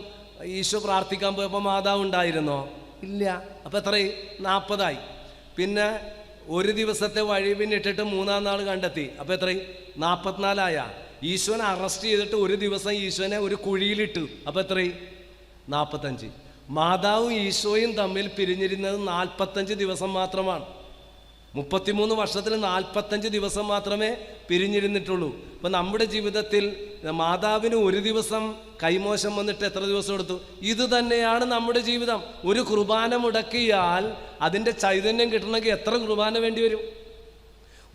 [SPEAKER 1] ഈശോ പ്രാർത്ഥിക്കാൻ പോയപ്പോൾ മാതാവ് ഉണ്ടായിരുന്നോ? ഇല്ല. അപ്പം എത്രയായി? 40ആയി. പിന്നെ ഒരു ദിവസത്തെ വഴി പിന്നിട്ടിട്ട് 3-ാം നാൾ കണ്ടെത്തി. അപ്പം എത്രയായി? 44ആയ. ഈശോനെ അറസ്റ്റ് ചെയ്തിട്ട് ഒരു ദിവസം ഈശോനെ ഒരു കുഴിയിലിട്ടു. അപ്പം എത്രയായി? 45. മാതാവും ഈശോയും തമ്മിൽ പിരിഞ്ഞിരുന്നത് 45 ദിവസം മാത്രമാണ്. 33 വർഷത്തിൽ 45 ദിവസം മാത്രമേ പിരിഞ്ഞിരുന്നിട്ടുള്ളൂ. അപ്പം നമ്മുടെ ജീവിതത്തിൽ മാതാവിന് ഒരു ദിവസം കൈമോശം വന്നിട്ട് എത്ര ദിവസം എടുത്തു? ഇത് തന്നെയാണ് നമ്മുടെ ജീവിതം. ഒരു കുർബാന മുടക്കിയാൽ അതിൻ്റെ ചൈതന്യം കിട്ടണമെങ്കിൽ എത്ര കുർബാന വേണ്ടി വരും?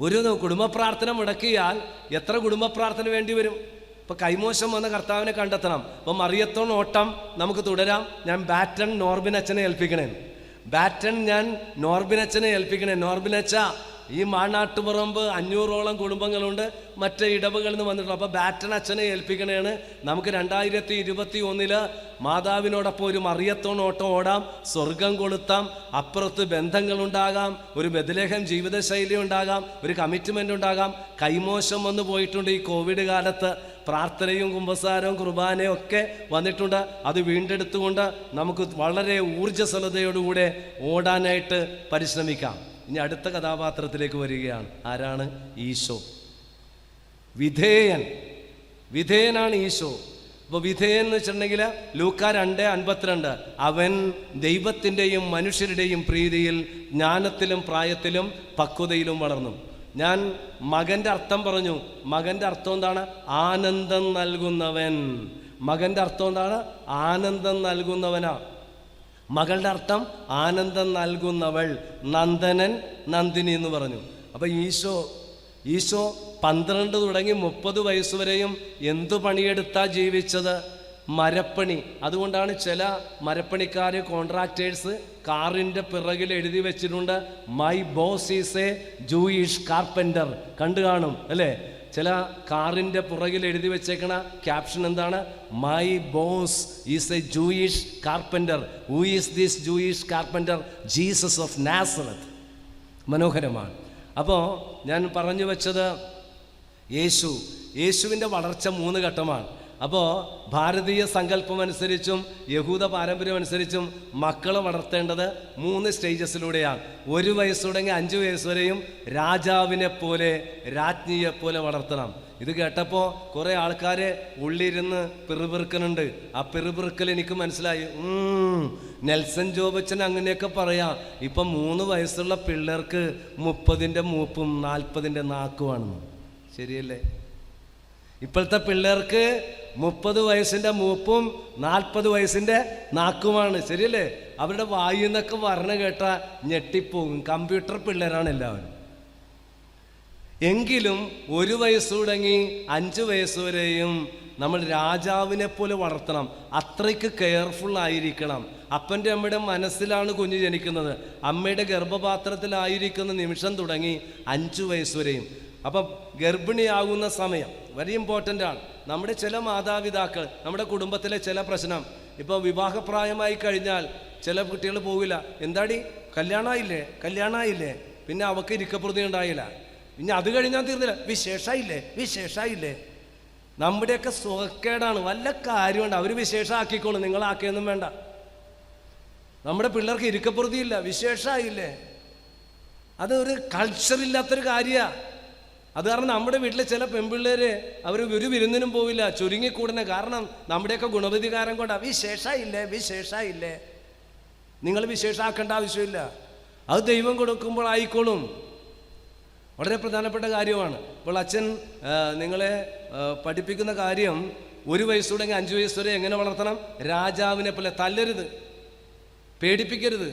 [SPEAKER 1] ഒരു കുടുംബ പ്രാർത്ഥന മുടക്കിയാൽ എത്ര കുടുംബ പ്രാർത്ഥന വേണ്ടി വരും? ഇപ്പം കൈമോശം വന്ന കർത്താവിനെ കണ്ടെത്തണം. അപ്പം മറിയത്തോൺ ഓട്ടം നമുക്ക് തുടരാം. ഞാൻ ബാറ്റൺ നോർബിൻ അച്ഛനെ ഏൽപ്പിക്കണേ. ബാറ്റൺ ഞാൻ നോർബിൻ അച്ഛനെ ഏൽപ്പിക്കണേ. നോർബിൻ അച്ഛ, ഈ മാനാട്ടുപറമ്പ് 500ഓളം കുടുംബങ്ങളുണ്ട്, മറ്റേ ഇടവകളിൽ നിന്ന് വന്നിട്ടുണ്ട്. അപ്പോൾ ബാറ്റൺ അച്ഛനെ ഏൽപ്പിക്കണേണ്. നമുക്ക് 2021 മാതാവിനോടൊപ്പം ഒരു മറിയത്തോൺ ഓട്ടം ഓടാം. സ്വർഗം കൊളുത്താം. അപ്പുറത്ത് ബന്ധങ്ങളുണ്ടാകാം, ഒരു ബദലേഹം ജീവിതശൈലി ഉണ്ടാകാം, ഒരു കമ്മിറ്റ്മെൻ്റ് ഉണ്ടാകാം. കൈമോശം വന്നു പോയിട്ടുണ്ട് ഈ കോവിഡ് കാലത്ത്. പ്രാർത്ഥനയും കുമ്പസാരവും കുർബാനയും ഒക്കെ വന്നിട്ടുണ്ട്. അത് വീണ്ടെടുത്തുകൊണ്ട് നമുക്ക് വളരെ ഊർജ്ജസ്വലതയോടുകൂടെ ഓടാനായിട്ട് പരിശ്രമിക്കാം. ഇനി അടുത്ത കഥാപാത്രത്തിലേക്ക് വരികയാണ്. ആരാണ്? ഈശോ. വിധേയനാണ് ഈശോ. അപ്പോൾ വിധേയൻ എന്ന് വെച്ചിട്ടുണ്ടെങ്കിൽ ലൂക്കാ 2:52, അവൻ ദൈവത്തിൻ്റെയും മനുഷ്യരുടെയും പ്രീതിയിൽ ജ്ഞാനത്തിലും പ്രായത്തിലും പക്വതയിലും വളർന്നു. ഞാൻ മകൻ്റെ അർത്ഥം പറഞ്ഞു. മകൻ്റെ അർത്ഥം എന്താണ്? ആനന്ദം നൽകുന്നവൻ. മകൻ്റെ അർത്ഥം എന്താണ്? ആനന്ദം നൽകുന്നവനാ. മകളുടെ അർത്ഥം ആനന്ദം നൽകുന്നവൾ. നന്ദനൻ, നന്ദിനി എന്ന് പറഞ്ഞു. അപ്പം ഈശോ 12 തുടങ്ങി 30 വയസ്സുവരെയും എന്തു പണിയെടുത്താ ജീവിച്ചത്? മരപ്പണി. അതുകൊണ്ടാണ് ചില മരപ്പണിക്കാർ, കോൺട്രാക്ടേഴ്സ് കാറിൻ്റെ പിറകിൽ എഴുതി വെച്ചിട്ടുണ്ട്, my boss is A Jewish carpenter. കണ്ടു കാണും അല്ലേ? ചില കാറിൻ്റെ പുറകിൽ എഴുതി വെച്ചേക്കണ ക്യാപ്ഷൻ എന്താണ്? My boss is A Jewish carpenter. Who is this Jewish carpenter? Jesus of നാസറത്ത്. മനോഹരമാണ്. അപ്പോൾ ഞാൻ പറഞ്ഞു വെച്ചത്, യേശുവിൻ്റെ വളർച്ച 3 ഘട്ടമാണ്. അപ്പോൾ ഭാരതീയ സങ്കല്പം അനുസരിച്ചും യഹൂദ പാരമ്പര്യം അനുസരിച്ചും മക്കളെ വളർത്തേണ്ടത് 3 സ്റ്റേജസിലൂടെയാണ്. 1 വയസ്സ് തുടങ്ങി 5 വയസ്സ് വരെയും രാജാവിനെ പോലെ, രാജ്ഞിയെ പോലെ വളർത്തണം. ഇത് കേട്ടപ്പോൾ കുറേ ആൾക്കാർ ഉള്ളിരുന്ന് പിറുപിറുക്കനുണ്ട്. ആ പിറുപിറുക്കൽ എനിക്ക് മനസ്സിലായി. നെൽസൺ ജോബച്ചൻ അങ്ങനെയൊക്കെ പറയാം. ഇപ്പം 3 വയസ്സുള്ള പിള്ളേർക്ക് 30ൻ്റെ മൂപ്പും 40ൻ്റെ നാക്കുമാണെന്ന്. ശരിയല്ലേ? ഇപ്പോഴത്തെ പിള്ളേർക്ക് 30 വയസ്സിൻ്റെ മൂപ്പും 40 വയസ്സിൻ്റെ നാക്കുമാണ്. ശരിയല്ലേ? അവരുടെ വായിൽ നിന്നൊക്കെ വരണ കേട്ട ഞെട്ടിപ്പോകും. കമ്പ്യൂട്ടർ പിള്ളേരാണ് എല്ലാവരും. എങ്കിലും 1 വയസ്സ് തുടങ്ങി 5 വയസ്സ് വരെയും നമ്മൾ രാജാവിനെ പോലെ വളർത്തണം. അത്രയ്ക്ക് കെയർഫുൾ ആയിരിക്കണം. അപ്പൻ്റെ അമ്മയുടെ മനസ്സിലാണ് കുഞ്ഞ് ജനിക്കുന്നത്. അമ്മയുടെ ഗർഭപാത്രത്തിലായിരിക്കുന്ന നിമിഷം തുടങ്ങി 5 വയസ്സ് വരെയും. അപ്പം ഗർഭിണിയാകുന്ന സമയം വെരി ഇമ്പോർട്ടൻ്റ് ആണ്. നമ്മുടെ ചില മാതാപിതാക്കൾ, നമ്മുടെ കുടുംബത്തിലെ ചില പ്രശ്നം, ഇപ്പോൾ വിവാഹപ്രായമായി കഴിഞ്ഞാൽ ചില കുട്ടികൾ പോകില്ല. എന്താടി കല്യാണമായില്ലേ, പിന്നെ അവൾക്ക് ഇരിക്കപ്രതി ഉണ്ടായില്ല, പിന്നെ അത് കഴിഞ്ഞാൽ തീർന്നില്ല, വിശേഷമായില്ലേ. നമ്മുടെയൊക്കെ സുഖക്കേടാണ്. വല്ല കാര്യമുണ്ട്, അവർ വിശേഷമാക്കിക്കോളും, നിങ്ങളാക്കിയൊന്നും വേണ്ട. നമ്മുടെ പിള്ളേർക്ക് ഇരിക്കപ്രതിയില്ല, വിശേഷമായില്ലേ. അതൊരു കൾച്ചറില്ലാത്തൊരു കാര്യമാണ്. അത് കാരണം നമ്മുടെ വീട്ടിലെ ചില പെൺപിള്ളേർ അവർ ഒരു വിരുന്നിനും പോവില്ല, ചുരുങ്ങിക്കൂടുന്ന. കാരണം നമ്മുടെയൊക്കെ ഗുണവധികാരം കൊണ്ടാണ്. വിശേഷമായില്ലേ. നിങ്ങൾ വിശേഷമാക്കേണ്ട ആവശ്യമില്ല, അത് ദൈവം കൊടുക്കുമ്പോൾ ആയിക്കോളും. വളരെ പ്രധാനപ്പെട്ട കാര്യമാണ്. അപ്പോൾ അച്ഛൻ നിങ്ങളെ പഠിപ്പിക്കുന്ന കാര്യം 1 വയസ്സ് തുടങ്ങി 5 വയസ്സ് വരെ എങ്ങനെ വളർത്തണം? രാജാവിനെ പോലെ. തല്ലരുത്, പേടിപ്പിക്കരുത്.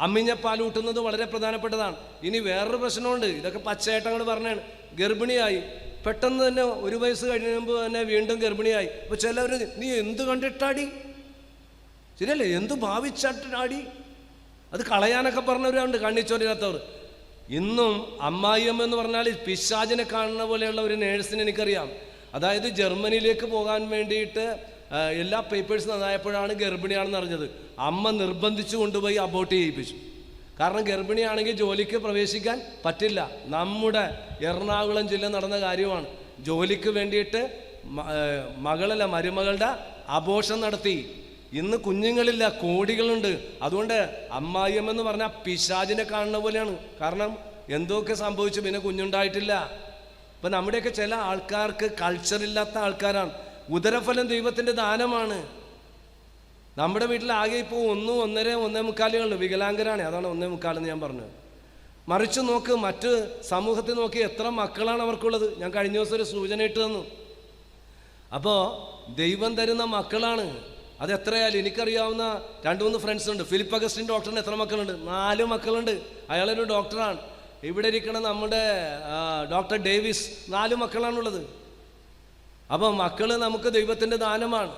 [SPEAKER 1] അമ്മിഞ്ഞപ്പാലൂട്ടുന്നത് വളരെ പ്രധാനപ്പെട്ടതാണ്. ഇനി വേറൊരു പ്രശ്നമുണ്ട്, ഇതൊക്കെ പച്ചയായിട്ട് അങ്ങോട്ട് പറഞ്ഞാണ്. ഗർഭിണിയായി പെട്ടെന്ന് തന്നെ 1 വയസ്സ് കഴിയുമ്പോൾ തന്നെ വീണ്ടും ഗർഭിണിയായി. അപ്പോൾ ചിലവർ നീ എന്ത് കണ്ടിട്ടാടി, ശരിയല്ലേ, എന്ത് ഭാവിച്ചാടി, അത് കളയാനൊക്കെ പറഞ്ഞവരുണ്ട്, കണ്ണിച്ചോരില്ലാത്തവർ. ഇന്നും അമ്മായിയമ്മ എന്ന് പറഞ്ഞാൽ പിശാചിനെ കാണുന്ന പോലെയുള്ള ഒരു നേഴ്സിനെ എനിക്കറിയാം. അതായത് ജർമ്മനിയിലേക്ക് പോകാൻ വേണ്ടിയിട്ട് എല്ലാ പേപ്പേഴ്സ് നന്നായപ്പോഴാണ് ഗർഭിണിയാണെന്ന് അറിഞ്ഞത്. അമ്മ നിർബന്ധിച്ചു കൊണ്ടുപോയി അബോർട്ട് ചെയ്യിപ്പിച്ചു. കാരണം ഗർഭിണിയാണെങ്കിൽ ജോലിക്ക് പ്രവേശിക്കാൻ പറ്റില്ല. നമ്മുടെ എറണാകുളം ജില്ല നടന്ന കാര്യമാണ്. ജോലിക്ക് വേണ്ടിയിട്ട് മരുമകളുടെ അബോർഷൻ നടത്തി. ഇന്ന് കുഞ്ഞുങ്ങളില്ല, കോടികളുണ്ട്. അതുകൊണ്ട് അമ്മായിയമ്മെന്ന് പറഞ്ഞാൽ പിശാചിനെ കാണുന്ന പോലെയാണ്. കാരണം എന്തൊക്കെ സംഭവിച്ചു, പിന്നെ കുഞ്ഞുണ്ടായിട്ടില്ല. ഇപ്പം നമ്മുടെയൊക്കെ ചില ആൾക്കാർക്ക് കൾച്ചറില്ലാത്ത ആൾക്കാരാണ്. ഉദരഫലം ദൈവത്തിൻ്റെ ദാനമാണ്. നമ്മുടെ വീട്ടിൽ ആകെ ഇപ്പോൾ 1, 1.5, 1.25 വികലാംഗരാണ്. അതാണ് 1.25 ഞാൻ പറഞ്ഞത്. മറിച്ച് നോക്ക്, മറ്റ് സമൂഹത്തിൽ നോക്കി എത്ര മക്കളാണ് അവർക്കുള്ളത്. ഞാൻ കഴിഞ്ഞ ദിവസം ഒരു സൂചന ഇട്ട് തന്നു. അപ്പോൾ ദൈവം തരുന്ന മക്കളാണ്. അതെത്രയായാലും എനിക്കറിയാവുന്ന 2-3 ഫ്രണ്ട്സ് ഉണ്ട്. ഫിലിപ്പ് അഗസ്റ്റിൻ ഡോക്ടറിന് എത്ര മക്കളുണ്ട്? 4 മക്കളുണ്ട്. അയാളൊരു ഡോക്ടറാണ്. ഇവിടെ ഇരിക്കണ നമ്മുടെ ഡോക്ടർ ഡേവിസ് 4 മക്കളാണുള്ളത്. അപ്പോൾ മക്കൾ നമുക്ക് ദൈവത്തിൻ്റെ ദാനമാണ്.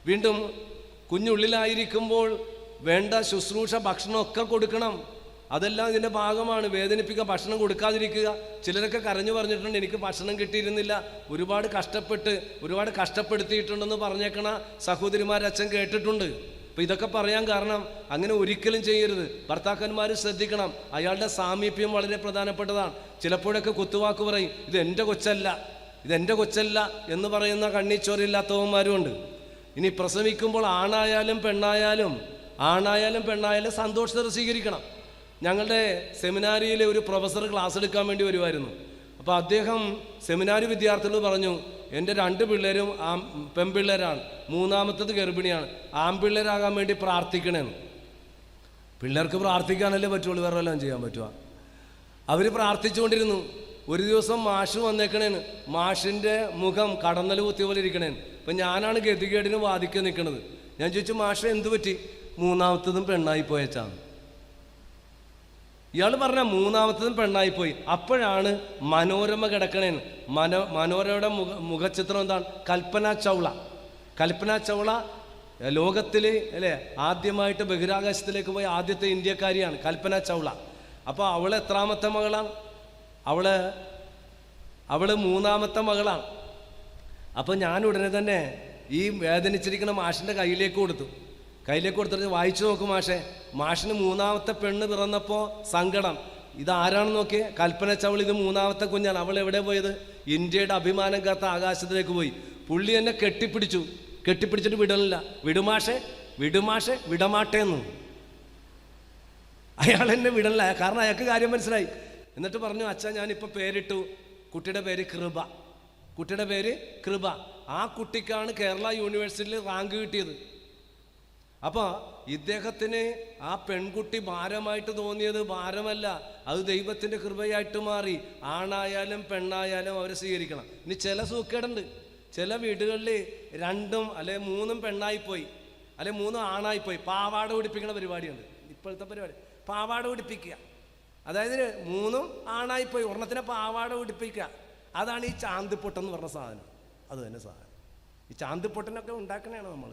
[SPEAKER 1] വീണ്ടും കുഞ്ഞുള്ളിലായിരിക്കുമ്പോൾ വേണ്ട ശുശ്രൂഷ, ഭക്ഷണമൊക്കെ കൊടുക്കണം. അതെല്ലാം ഇതിൻ്റെ ഭാഗമാണ്. വേദനിപ്പിക്കുക, ഭക്ഷണം കൊടുക്കാതിരിക്കുക. ചിലരൊക്കെ കരഞ്ഞു പറഞ്ഞിട്ടുണ്ട്, എനിക്ക് ഭക്ഷണം കിട്ടിയിരുന്നില്ല, ഒരുപാട് കഷ്ടപ്പെടുത്തിയിട്ടുണ്ടെന്ന് പറഞ്ഞേക്കണ സഹോദരിമാർ അച്ഛൻ കേട്ടിട്ടുണ്ട്. അപ്പോൾ ഇതൊക്കെ പറയാൻ കാരണം അങ്ങനെ ഒരിക്കലും ചെയ്യരുത്. ഭർത്താക്കന്മാർ ശ്രദ്ധിക്കണം. അയാളുടെ സാമീപ്യം വളരെ പ്രധാനപ്പെട്ടതാണ്. ചിലപ്പോഴൊക്കെ കുത്തുവാക്ക് പറയും, ഇതെൻ്റെ കൊച്ചല്ല എന്ന് പറയുന്ന കണ്ണിച്ചോരില്ലാത്തവന്മാരും ഉണ്ട്. ഇനി പ്രസവിക്കുമ്പോൾ ആണായാലും പെണ്ണായാലും സന്തോഷത്തോടെ സ്വീകരിക്കണം. ഞങ്ങളുടെ സെമിനാരിയിലെ ഒരു പ്രൊഫസർ ക്ലാസ് എടുക്കാൻ വേണ്ടി വരുമായിരുന്നു. അപ്പോൾ അദ്ദേഹം സെമിനാരി വിദ്യാർത്ഥികളോട് പറഞ്ഞു, എൻ്റെ 2 പിള്ളേരും പെൺപിള്ളേരാണ്, 3ാമത്തത് ഗർഭിണിയാണ്, ആൺപിള്ളേരാകാൻ വേണ്ടി പ്രാർത്ഥിക്കണേന്ന്. പിള്ളേർക്ക് പ്രാർത്ഥിക്കാനല്ലേ പറ്റുള്ളൂ, വേറെ എല്ലാം ചെയ്യാൻ പറ്റുക. അവർ പ്രാർത്ഥിച്ചുകൊണ്ടിരുന്നു. ഒരു ദിവസം മാഷ് വന്നേക്കണേന്ന്. മാഷിൻ്റെ മുഖം കടന്നൽ കുത്തിയ പോലെ ഇരിക്കണേന്ന്. അപ്പം ഞാനാണ് ഗതികേടിന് വാദിക്കാൻ നിൽക്കണത്. ഞാൻ ചോദിച്ചു, മാഷ എന്ത് പറ്റി? 3ാമത്തതും പെണ്ണായി പോയച്ചാണ്. ഇയാൾ പറഞ്ഞ 3ാമത്തതും പെണ്ണായിപ്പോയി. അപ്പോഴാണ് മനോരമ കിടക്കണേന്ന്. മനോരമയുടെ മുഖചിത്രം എന്താണ്? കൽപ്പന ചൗള ലോകത്തിൽ അല്ലേ ആദ്യമായിട്ട് ബഹിരാകാശത്തിലേക്ക് പോയ ആദ്യത്തെ ഇന്ത്യക്കാരിയാണ് കൽപ്പന ചൗള. അപ്പോൾ അവൾ എത്രാമത്തെ മകളാണ്? അവൾ 3ാമത്തെ മകളാണ്. അപ്പോൾ ഞാൻ ഉടനെ തന്നെ ഈ വേദനിച്ചിരിക്കുന്ന മാഷിൻ്റെ കയ്യിലേക്ക് കൊടുത്തിട്ട് വായിച്ചു നോക്കും മാഷിന് 3ാമത്തെ പെണ്ണ് പിറന്നപ്പോൾ സങ്കടം. ഇതാരാണെന്ന് നോക്കിയേ, കൽപ്പന ചൗള. ഇത് 3ാമത്തെ കുഞ്ഞാണ്. അവൾ എവിടെ പോയത്? ഇന്ത്യയുടെ അഭിമാനം കാത്ത ആകാശത്തിലേക്ക് പോയി. പുള്ളി എന്നെ കെട്ടിപ്പിടിച്ചിട്ട് വിടണില്ല. വിടമാട്ടേന്ന് അയാൾ എന്നെ വിടണില്ല. കാരണം അയാൾക്ക് കാര്യം മനസ്സിലായി. എന്നിട്ട് പറഞ്ഞു, അച്ഛാ ഞാനിപ്പോൾ പേരിട്ടു, കുട്ടിയുടെ പേര് കൃപ. ആ കുട്ടിക്കാണ് കേരള യൂണിവേഴ്സിറ്റിയിൽ റാങ്ക് കിട്ടിയത്. അപ്പോൾ ഇദ്ദേഹത്തിന് ആ പെൺകുട്ടി ഭാരമായിട്ട് തോന്നിയത് ഭാരമല്ല, അത് ദൈവത്തിൻ്റെ കൃപയായിട്ട് മാറി. ആണായാലും പെണ്ണായാലും അവരെ സ്വീകരിക്കണം. ഇനി ചില സൂക്കേടുണ്ട്. ചില വീടുകളിൽ 2 അല്ലെ 3 പെണ്ണായിപ്പോയി, അല്ലെ 3 ആണായിപ്പോയി. പാവാട പിടിപ്പിക്കുന്ന പരിപാടിയുണ്ട് ഇപ്പോഴത്തെ പരിപാടി. പാവാട പിടിപ്പിക്കുക, അതായത് 3 ആണായിപ്പോയി, ഒരെണ്ണത്തിനെ പാവാട പിടിപ്പിക്കുക. അതാണ് ഈ ചാന്തിപ്പൊട്ടെന്ന് പറഞ്ഞ സാധനം. അത് തന്നെ സാധനം. ഈ ചാന്തിപ്പൊട്ടനൊക്കെ ഉണ്ടാക്കണതാണ് നമ്മൾ.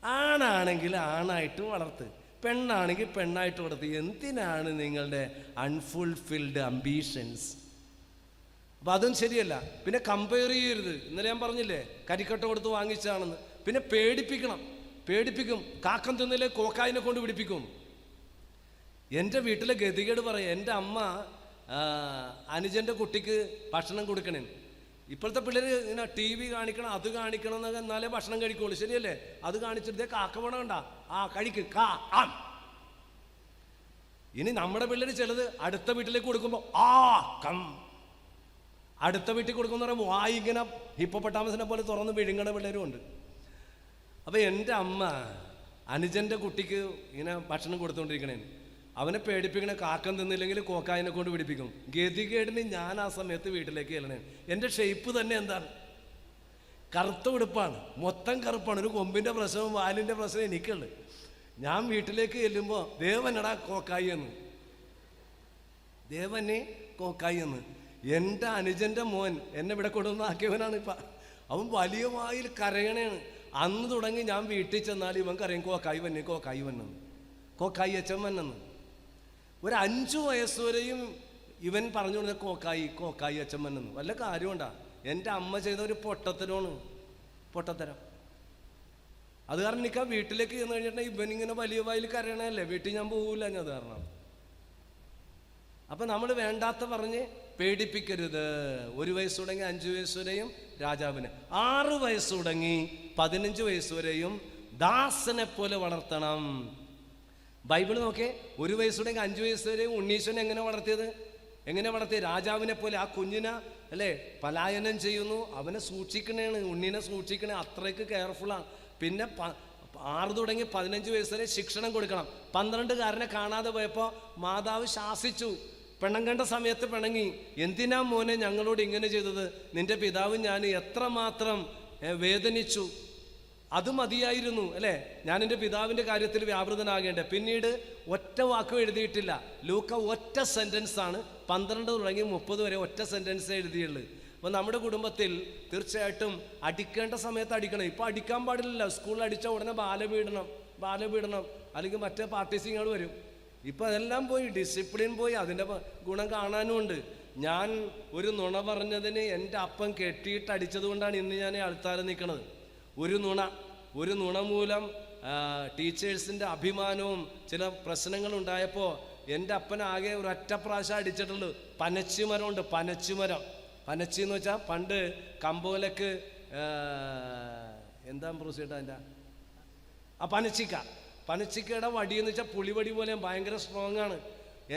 [SPEAKER 1] ആണാണെങ്കിൽ ആണായിട്ട് വളർത്ത്, പെണ്ണാണെങ്കിൽ പെണ്ണായിട്ട് വളർത്ത്. എന്തിനാണ് നിങ്ങളുടെ അൺഫുൾഫിൽഡ് അംബീഷൻസ്? അപ്പം അതും ശരിയല്ല. പിന്നെ കമ്പയർ ചെയ്യരുത്. ഇന്നലെ ഞാൻ പറഞ്ഞില്ലേ, കരിക്കട്ട കൊടുത്ത് വാങ്ങിച്ചാണെന്ന്. പിന്നെ പേടിപ്പിക്കും. കാക്കം തിന്നില്ലേ കോക്കായിനെ കൊണ്ട് പിടിപ്പിക്കും. എൻ്റെ വീട്ടിലെ ഗതികേട് പറയാം. എൻ്റെ അമ്മ അനുജൻ്റെ കുട്ടിക്ക് ഭക്ഷണം കൊടുക്കണേ. ഇപ്പോഴത്തെ പിള്ളേർ ഇങ്ങനെ TV കാണിക്കണം, അത് കാണിക്കണം എന്നൊക്കെ, എന്നാലേ ഭക്ഷണം കഴിക്കുള്ളൂ. ശരിയല്ലേ? അത് കാണിച്ചിട്ട് കാക്ക വേണം കണ്ട, കഴിക്ക് ഇനി നമ്മുടെ പിള്ളേർ ചിലത് അടുത്ത വീട്ടിലേക്ക് കൊടുക്കുമ്പോൾ അടുത്ത വീട്ടിൽ കൊടുക്കുന്ന പറയുമ്പോൾ ഇങ്ങനെ ഹിപ്പോപ്പൊട്ടാമസിനെ പോലെ തുറന്ന് വിഴുങ്ങണ പിള്ളേരും ഉണ്ട്. അപ്പം എൻ്റെ അമ്മ അനുജൻ്റെ കുട്ടിക്ക് ഇങ്ങനെ ഭക്ഷണം കൊടുത്തുകൊണ്ടിരിക്കണേ. അവനെ പേടിപ്പിക്കണേ, കാക്കം തിന്നില്ലെങ്കിൽ കോക്കായിനെ കൊണ്ട് പിടിപ്പിക്കും. ഗതികേടിന് ഞാൻ ആ സമയത്ത് വീട്ടിലേക്ക് ചെല്ലണേ. എൻ്റെ ഷേപ്പ് തന്നെ എന്താണ്? കറുത്ത ഉടുപ്പാണ്, മൊത്തം കറുപ്പാണ്. ഒരു കൊമ്പിൻ്റെ പ്രശ്നവും വാലിൻ്റെ പ്രശ്നം എനിക്കുള്ളു. ഞാൻ വീട്ടിലേക്ക് ചെല്ലുമ്പോൾ ദേവനടാ കോക്കായി എന്ന്, ദേവനെ കോക്കായി എന്ന്. എൻ്റെ അനുജൻ്റെ മോൻ എന്നെ ഇവിടെ കൊണ്ടുവന്നാക്കിയവനാണ് ഇപ്പം. അവൻ വലിയ വായിൽ കരയണേണ്. അന്ന് തുടങ്ങി ഞാൻ വീട്ടിൽ ചെന്നാൽ ഇവൻ കരയും, കോക്കായി വന്നെന്ന്, കോക്കായി അച്ഛൻ വന്നെന്ന്. ഒരു 5 വയസ്സ് വരെയും ഇവൻ പറഞ്ഞു കൊടുത്ത കോക്കായി അച്ഛൻ വന്നെന്ന്. വല്ല കാര്യമുണ്ടാ? എൻ്റെ അമ്മ ചെയ്ത ഒരു പൊട്ടത്തരം. അത് കാരണം എനിക്ക് ആ വീട്ടിലേക്ക് ചെന്ന് കഴിഞ്ഞിട്ടുണ്ടെങ്കിൽ ഇവനിങ്ങനെ വലിയ വായിൽ കരയണല്ലേ, വീട്ടിൽ ഞാൻ പോകില്ല. ഞാൻ അത് കാരണം. അപ്പം നമ്മൾ വേണ്ടാത്ത പറഞ്ഞ് പേടിപ്പിക്കരുത്. 1 വയസ്സ് തുടങ്ങി 5 വയസ്സ് വരെയും രാജാവിനെ, 6 വയസ്സ് തുടങ്ങി 15 വയസ്സ് വരെയും ദാസനെ പോലെ വളർത്തണം. ബൈബിൾ നോക്കേ, 1 വയസ്സ് തുടങ്ങി 5 വയസ്സ് വരെയും ഉണ്ണീശ്വരനെ എങ്ങനെ വളർത്തി? രാജാവിനെ പോലെ. ആ കുഞ്ഞിനെ അല്ലേ പലായനം ചെയ്യുന്നു, അവനെ സൂക്ഷിക്കണേണ്, ഉണ്ണീനെ സൂക്ഷിക്കണേ, അത്രയ്ക്ക് കെയർഫുള്ളാണ്. പിന്നെ 6 തുടങ്ങി 15 വയസ്സ് വരെ ശിക്ഷണം കൊടുക്കണം. 12കാരനെ കാണാതെ പോയപ്പോൾ മാതാവ് ശാസിച്ചു. പെണ്ണം കണ്ട സമയത്ത് പിണങ്ങി. എന്തിനാ മോനെ ഞങ്ങളോട് ഇങ്ങനെ ചെയ്തത്? നിന്റെ പിതാവും ഞാൻ എത്രമാത്രം വേദനിച്ചു. അത് മതിയായിരുന്നു അല്ലേ, ഞാൻ എൻ്റെ പിതാവിൻ്റെ കാര്യത്തിൽ വ്യാപൃതനാകേണ്ടേ. പിന്നീട് ഒറ്റ വാക്കും എഴുതിയിട്ടില്ല. ലൂക്ക ഒറ്റ സെൻറ്റൻസാണ് 12 തുടങ്ങി 30 വരെ ഒറ്റ സെൻറ്റൻസ് എഴുതിയുള്ളൂ. അപ്പോൾ നമ്മുടെ കുടുംബത്തിൽ തീർച്ചയായിട്ടും അടിക്കേണ്ട സമയത്ത് അടിക്കണം. ഇപ്പോൾ അടിക്കാൻ പാടില്ല. സ്കൂളിൽ അടിച്ച ഉടനെ ബാലപീഡനം അല്ലെങ്കിൽ മറ്റേ പാർട്ടീസിങ്ങൾ വരും. ഇപ്പോൾ അതെല്ലാം പോയി, ഡിസിപ്ലിൻ പോയി. അതിൻ്റെ ഗുണം കാണാനും ഉണ്ട്. ഞാൻ ഒരു നുണ പറഞ്ഞതിന് എൻ്റെ അപ്പൻ കെട്ടിയിട്ട് അടിച്ചത് കൊണ്ടാണ് ഇന്ന് ഞാൻ ആൾത്താരം നിൽക്കണത്. ഒരു നുണ മൂലം ടീച്ചേഴ്സിൻ്റെ അഭിമാനവും ചില പ്രശ്നങ്ങളുണ്ടായപ്പോൾ എൻ്റെ അപ്പനാകെ ഒരൊറ്റ പ്രാവശ്യം അടിച്ചിട്ടുള്ളൂ. പനച്ചിമരമുണ്ട്, പനച്ചി എന്ന് വെച്ചാൽ പണ്ട് കമ്പോലക്ക് എന്താ പ്രൊസീഡർ അതിൻ്റെ പനച്ചിക്കയുടെ വടി എന്ന് വെച്ചാൽ പുളിവടി പോലെ ഭയങ്കര സ്ട്രോങ് ആണ്.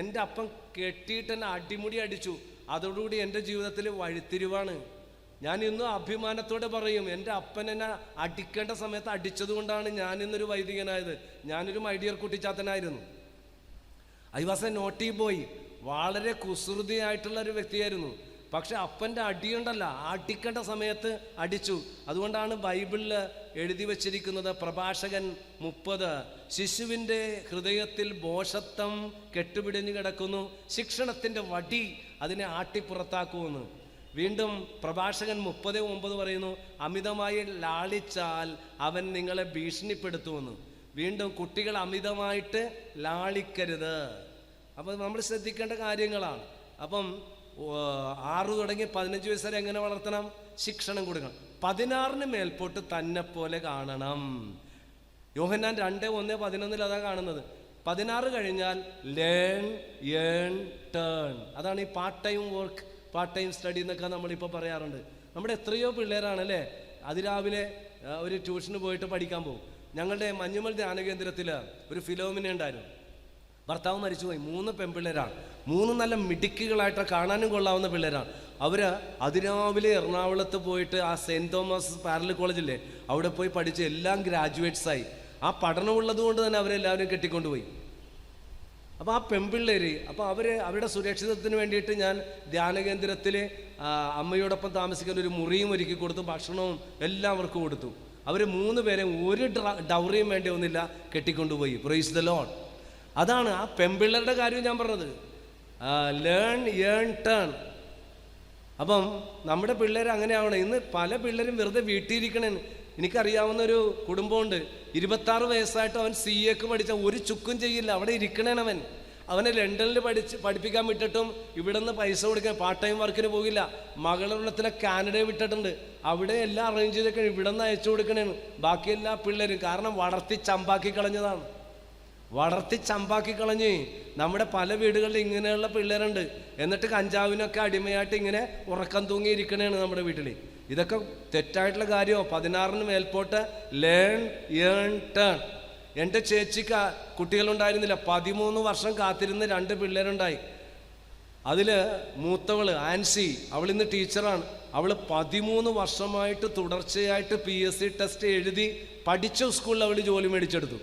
[SPEAKER 1] എൻ്റെ അപ്പൻ കെട്ടിയിട്ട് എന്നെ അടിമുടി അടിച്ചു. അതോടുകൂടി എൻ്റെ ജീവിതത്തിൽ വഴിത്തിരിവാണ്. ഞാൻ ഇന്നും അഭിമാനത്തോടെ പറയും, എൻ്റെ അപ്പൻ എന്നെ അടിക്കേണ്ട സമയത്ത് അടിച്ചത് കൊണ്ടാണ് ഞാൻ ഇന്നൊരു വൈദികനായത്. ഞാനൊരു മൈഡിയർ കുട്ടിച്ചാത്തനായിരുന്നു. I was a naughty boy. വളരെ കുസൃതിയായിട്ടുള്ള ഒരു വ്യക്തിയായിരുന്നു. പക്ഷെ അപ്പൻ്റെ അടിയുണ്ടല്ല, അടിക്കേണ്ട സമയത്ത് അടിച്ചു. അതുകൊണ്ടാണ് ബൈബിളിൽ എഴുതി വച്ചിരിക്കുന്നത്, പ്രഭാഷകൻ 30, ശിശുവിൻ്റെ ഹൃദയത്തിൽ ഭോഷത്വം കെട്ടുപിടിഞ്ഞു കിടക്കുന്നു, ശിക്ഷണത്തിൻ്റെ വടി അതിനെ ആട്ടിപ്പുറത്താക്കുമെന്ന്. വീണ്ടും പ്രഭാഷകൻ 30:9 പറയുന്നു, അമിതമായി ലാളിച്ചാൽ അവൻ നിങ്ങളെ ഭീഷണിപ്പെടുത്തുമെന്ന്. വീണ്ടും കുട്ടികൾ അമിതമായിട്ട് ലാളിക്കരുത്. അപ്പം നമ്മൾ ശ്രദ്ധിക്കേണ്ട കാര്യങ്ങളാണ്. അപ്പം 6 തുടങ്ങി 15 വയസ്സ് വരെ എങ്ങനെ വളർത്തണം? ശിക്ഷണം കൊടുക്കണം. 16 മേൽപോട്ട് തന്നെ പോലെ കാണണം. യോഹന്നാൻ 2:1-11 അതാ കാണുന്നത്. 16 കഴിഞ്ഞാൽ ലേൺ, ഏൺ, ടേൺ. അതാണ് ഈ part time work, part time study എന്നൊക്കെ നമ്മളിപ്പോൾ പറയാറുണ്ട്. നമ്മുടെ എത്രയോ പിള്ളേരാണല്ലേ അതിരാവിലെ ഒരു ട്യൂഷന് പോയിട്ട് പഠിക്കാൻ പോകും. ഞങ്ങളുടെ മഞ്ഞുമൽ ധ്യാന കേന്ദ്രത്തിൽ ഒരു ഫിലോമിന ഉണ്ടായിരുന്നു. ഭർത്താവ് മരിച്ചുപോയി. 3 പെൺപിള്ളേരാണ്. 3 നല്ല മിടുക്കികളായിട്ട് കാണാനും കൊള്ളാവുന്ന പിള്ളേരാണ്. അവർ അതിരാവിലെ എറണാകുളത്ത് പോയിട്ട് ആ സെൻറ്റ് തോമസ് പാരലൽ കോളേജില്ലേ അവിടെ പോയി പഠിച്ച് എല്ലാം ഗ്രാജുവേറ്റ്സായി. ആ പഠനമുള്ളത് കൊണ്ട് തന്നെ അവരെല്ലാവരും കെട്ടിക്കൊണ്ടുപോയി. അപ്പോൾ ആ പെൺപിള്ളേർ, അപ്പോൾ അവരുടെ സുരക്ഷിതത്വത്തിന് വേണ്ടിയിട്ട് ഞാൻ ധ്യാനകേന്ദ്രത്തിൽ അമ്മയോടൊപ്പം താമസിക്കുന്ന ഒരു മുറിയും ഒരുക്കി കൊടുത്തു, ഭക്ഷണവും എല്ലാം അവർക്ക് കൊടുത്തു. അവർ 3 പേരെയും ഒരു ഡൗറിയും വേണ്ടി ഒന്നില്ല കെട്ടിക്കൊണ്ടുപോയി. Praise the Lord. അതാണ് ആ പെൺപിള്ളേരുടെ കാര്യം ഞാൻ പറഞ്ഞത്. Learn earn turn. അപ്പം നമ്മുടെ പിള്ളേർ അങ്ങനെ ആവണം. ഇന്ന് പല പിള്ളേരും വെറുതെ വീട്ടിലിരിക്കണേ. എനിക്കറിയാവുന്നൊരു കുടുംബമുണ്ട്, 26 വയസ്സായിട്ട് അവൻ CA പഠിച്ച ഒരു ചുക്കും ചെയ്യില്ല, അവിടെ ഇരിക്കണേനവൻ. അവനെ ലണ്ടനിൽ പഠിപ്പിക്കാൻ വിട്ടിട്ടും ഇവിടെ നിന്ന് പൈസ കൊടുക്കാൻ പാർട്ട് ടൈം വർക്കിന് പോകില്ല. മകളുള്ളത്തിലെ കാനഡയെ വിട്ടിട്ടുണ്ട്, അവിടെ എല്ലാം അറേഞ്ച് ചെയ്തൊക്കെ ഇവിടെ നിന്ന് അയച്ചു കൊടുക്കണേന്ന്. ബാക്കി എല്ലാ പിള്ളേരും കാരണം വളർത്തി ചമ്പാക്കി കളഞ്ഞതാണ്. നമ്മുടെ പല വീടുകളിൽ ഇങ്ങനെയുള്ള പിള്ളേരുണ്ട്. എന്നിട്ട് കഞ്ചാവിനൊക്കെ അടിമയായിട്ട് ഇങ്ങനെ ഉറക്കം തൂങ്ങിയിരിക്കണേണ് നമ്മുടെ വീട്ടിൽ. ഇതൊക്കെ തെറ്റായിട്ടുള്ള കാര്യമോ? 16 മേൽപോട്ട് ലേൺ ഏൺ ടേൺ. എൻ്റെ ചേച്ചിക്ക് കുട്ടികളുണ്ടായിരുന്നില്ല, 13 വർഷം കാത്തിരുന്ന് 2 പിള്ളേരുണ്ടായി. അതിൽ മൂത്തവള് ആൻസി, അവളിന്ന് ടീച്ചറാണ്. അവൾ 13 വർഷമായിട്ട് തുടർച്ചയായിട്ട് PSC ടെസ്റ്റ് എഴുതി പഠിച്ച സ്കൂളിൽ അവൾ ജോലി മേടിച്ചെടുത്തു.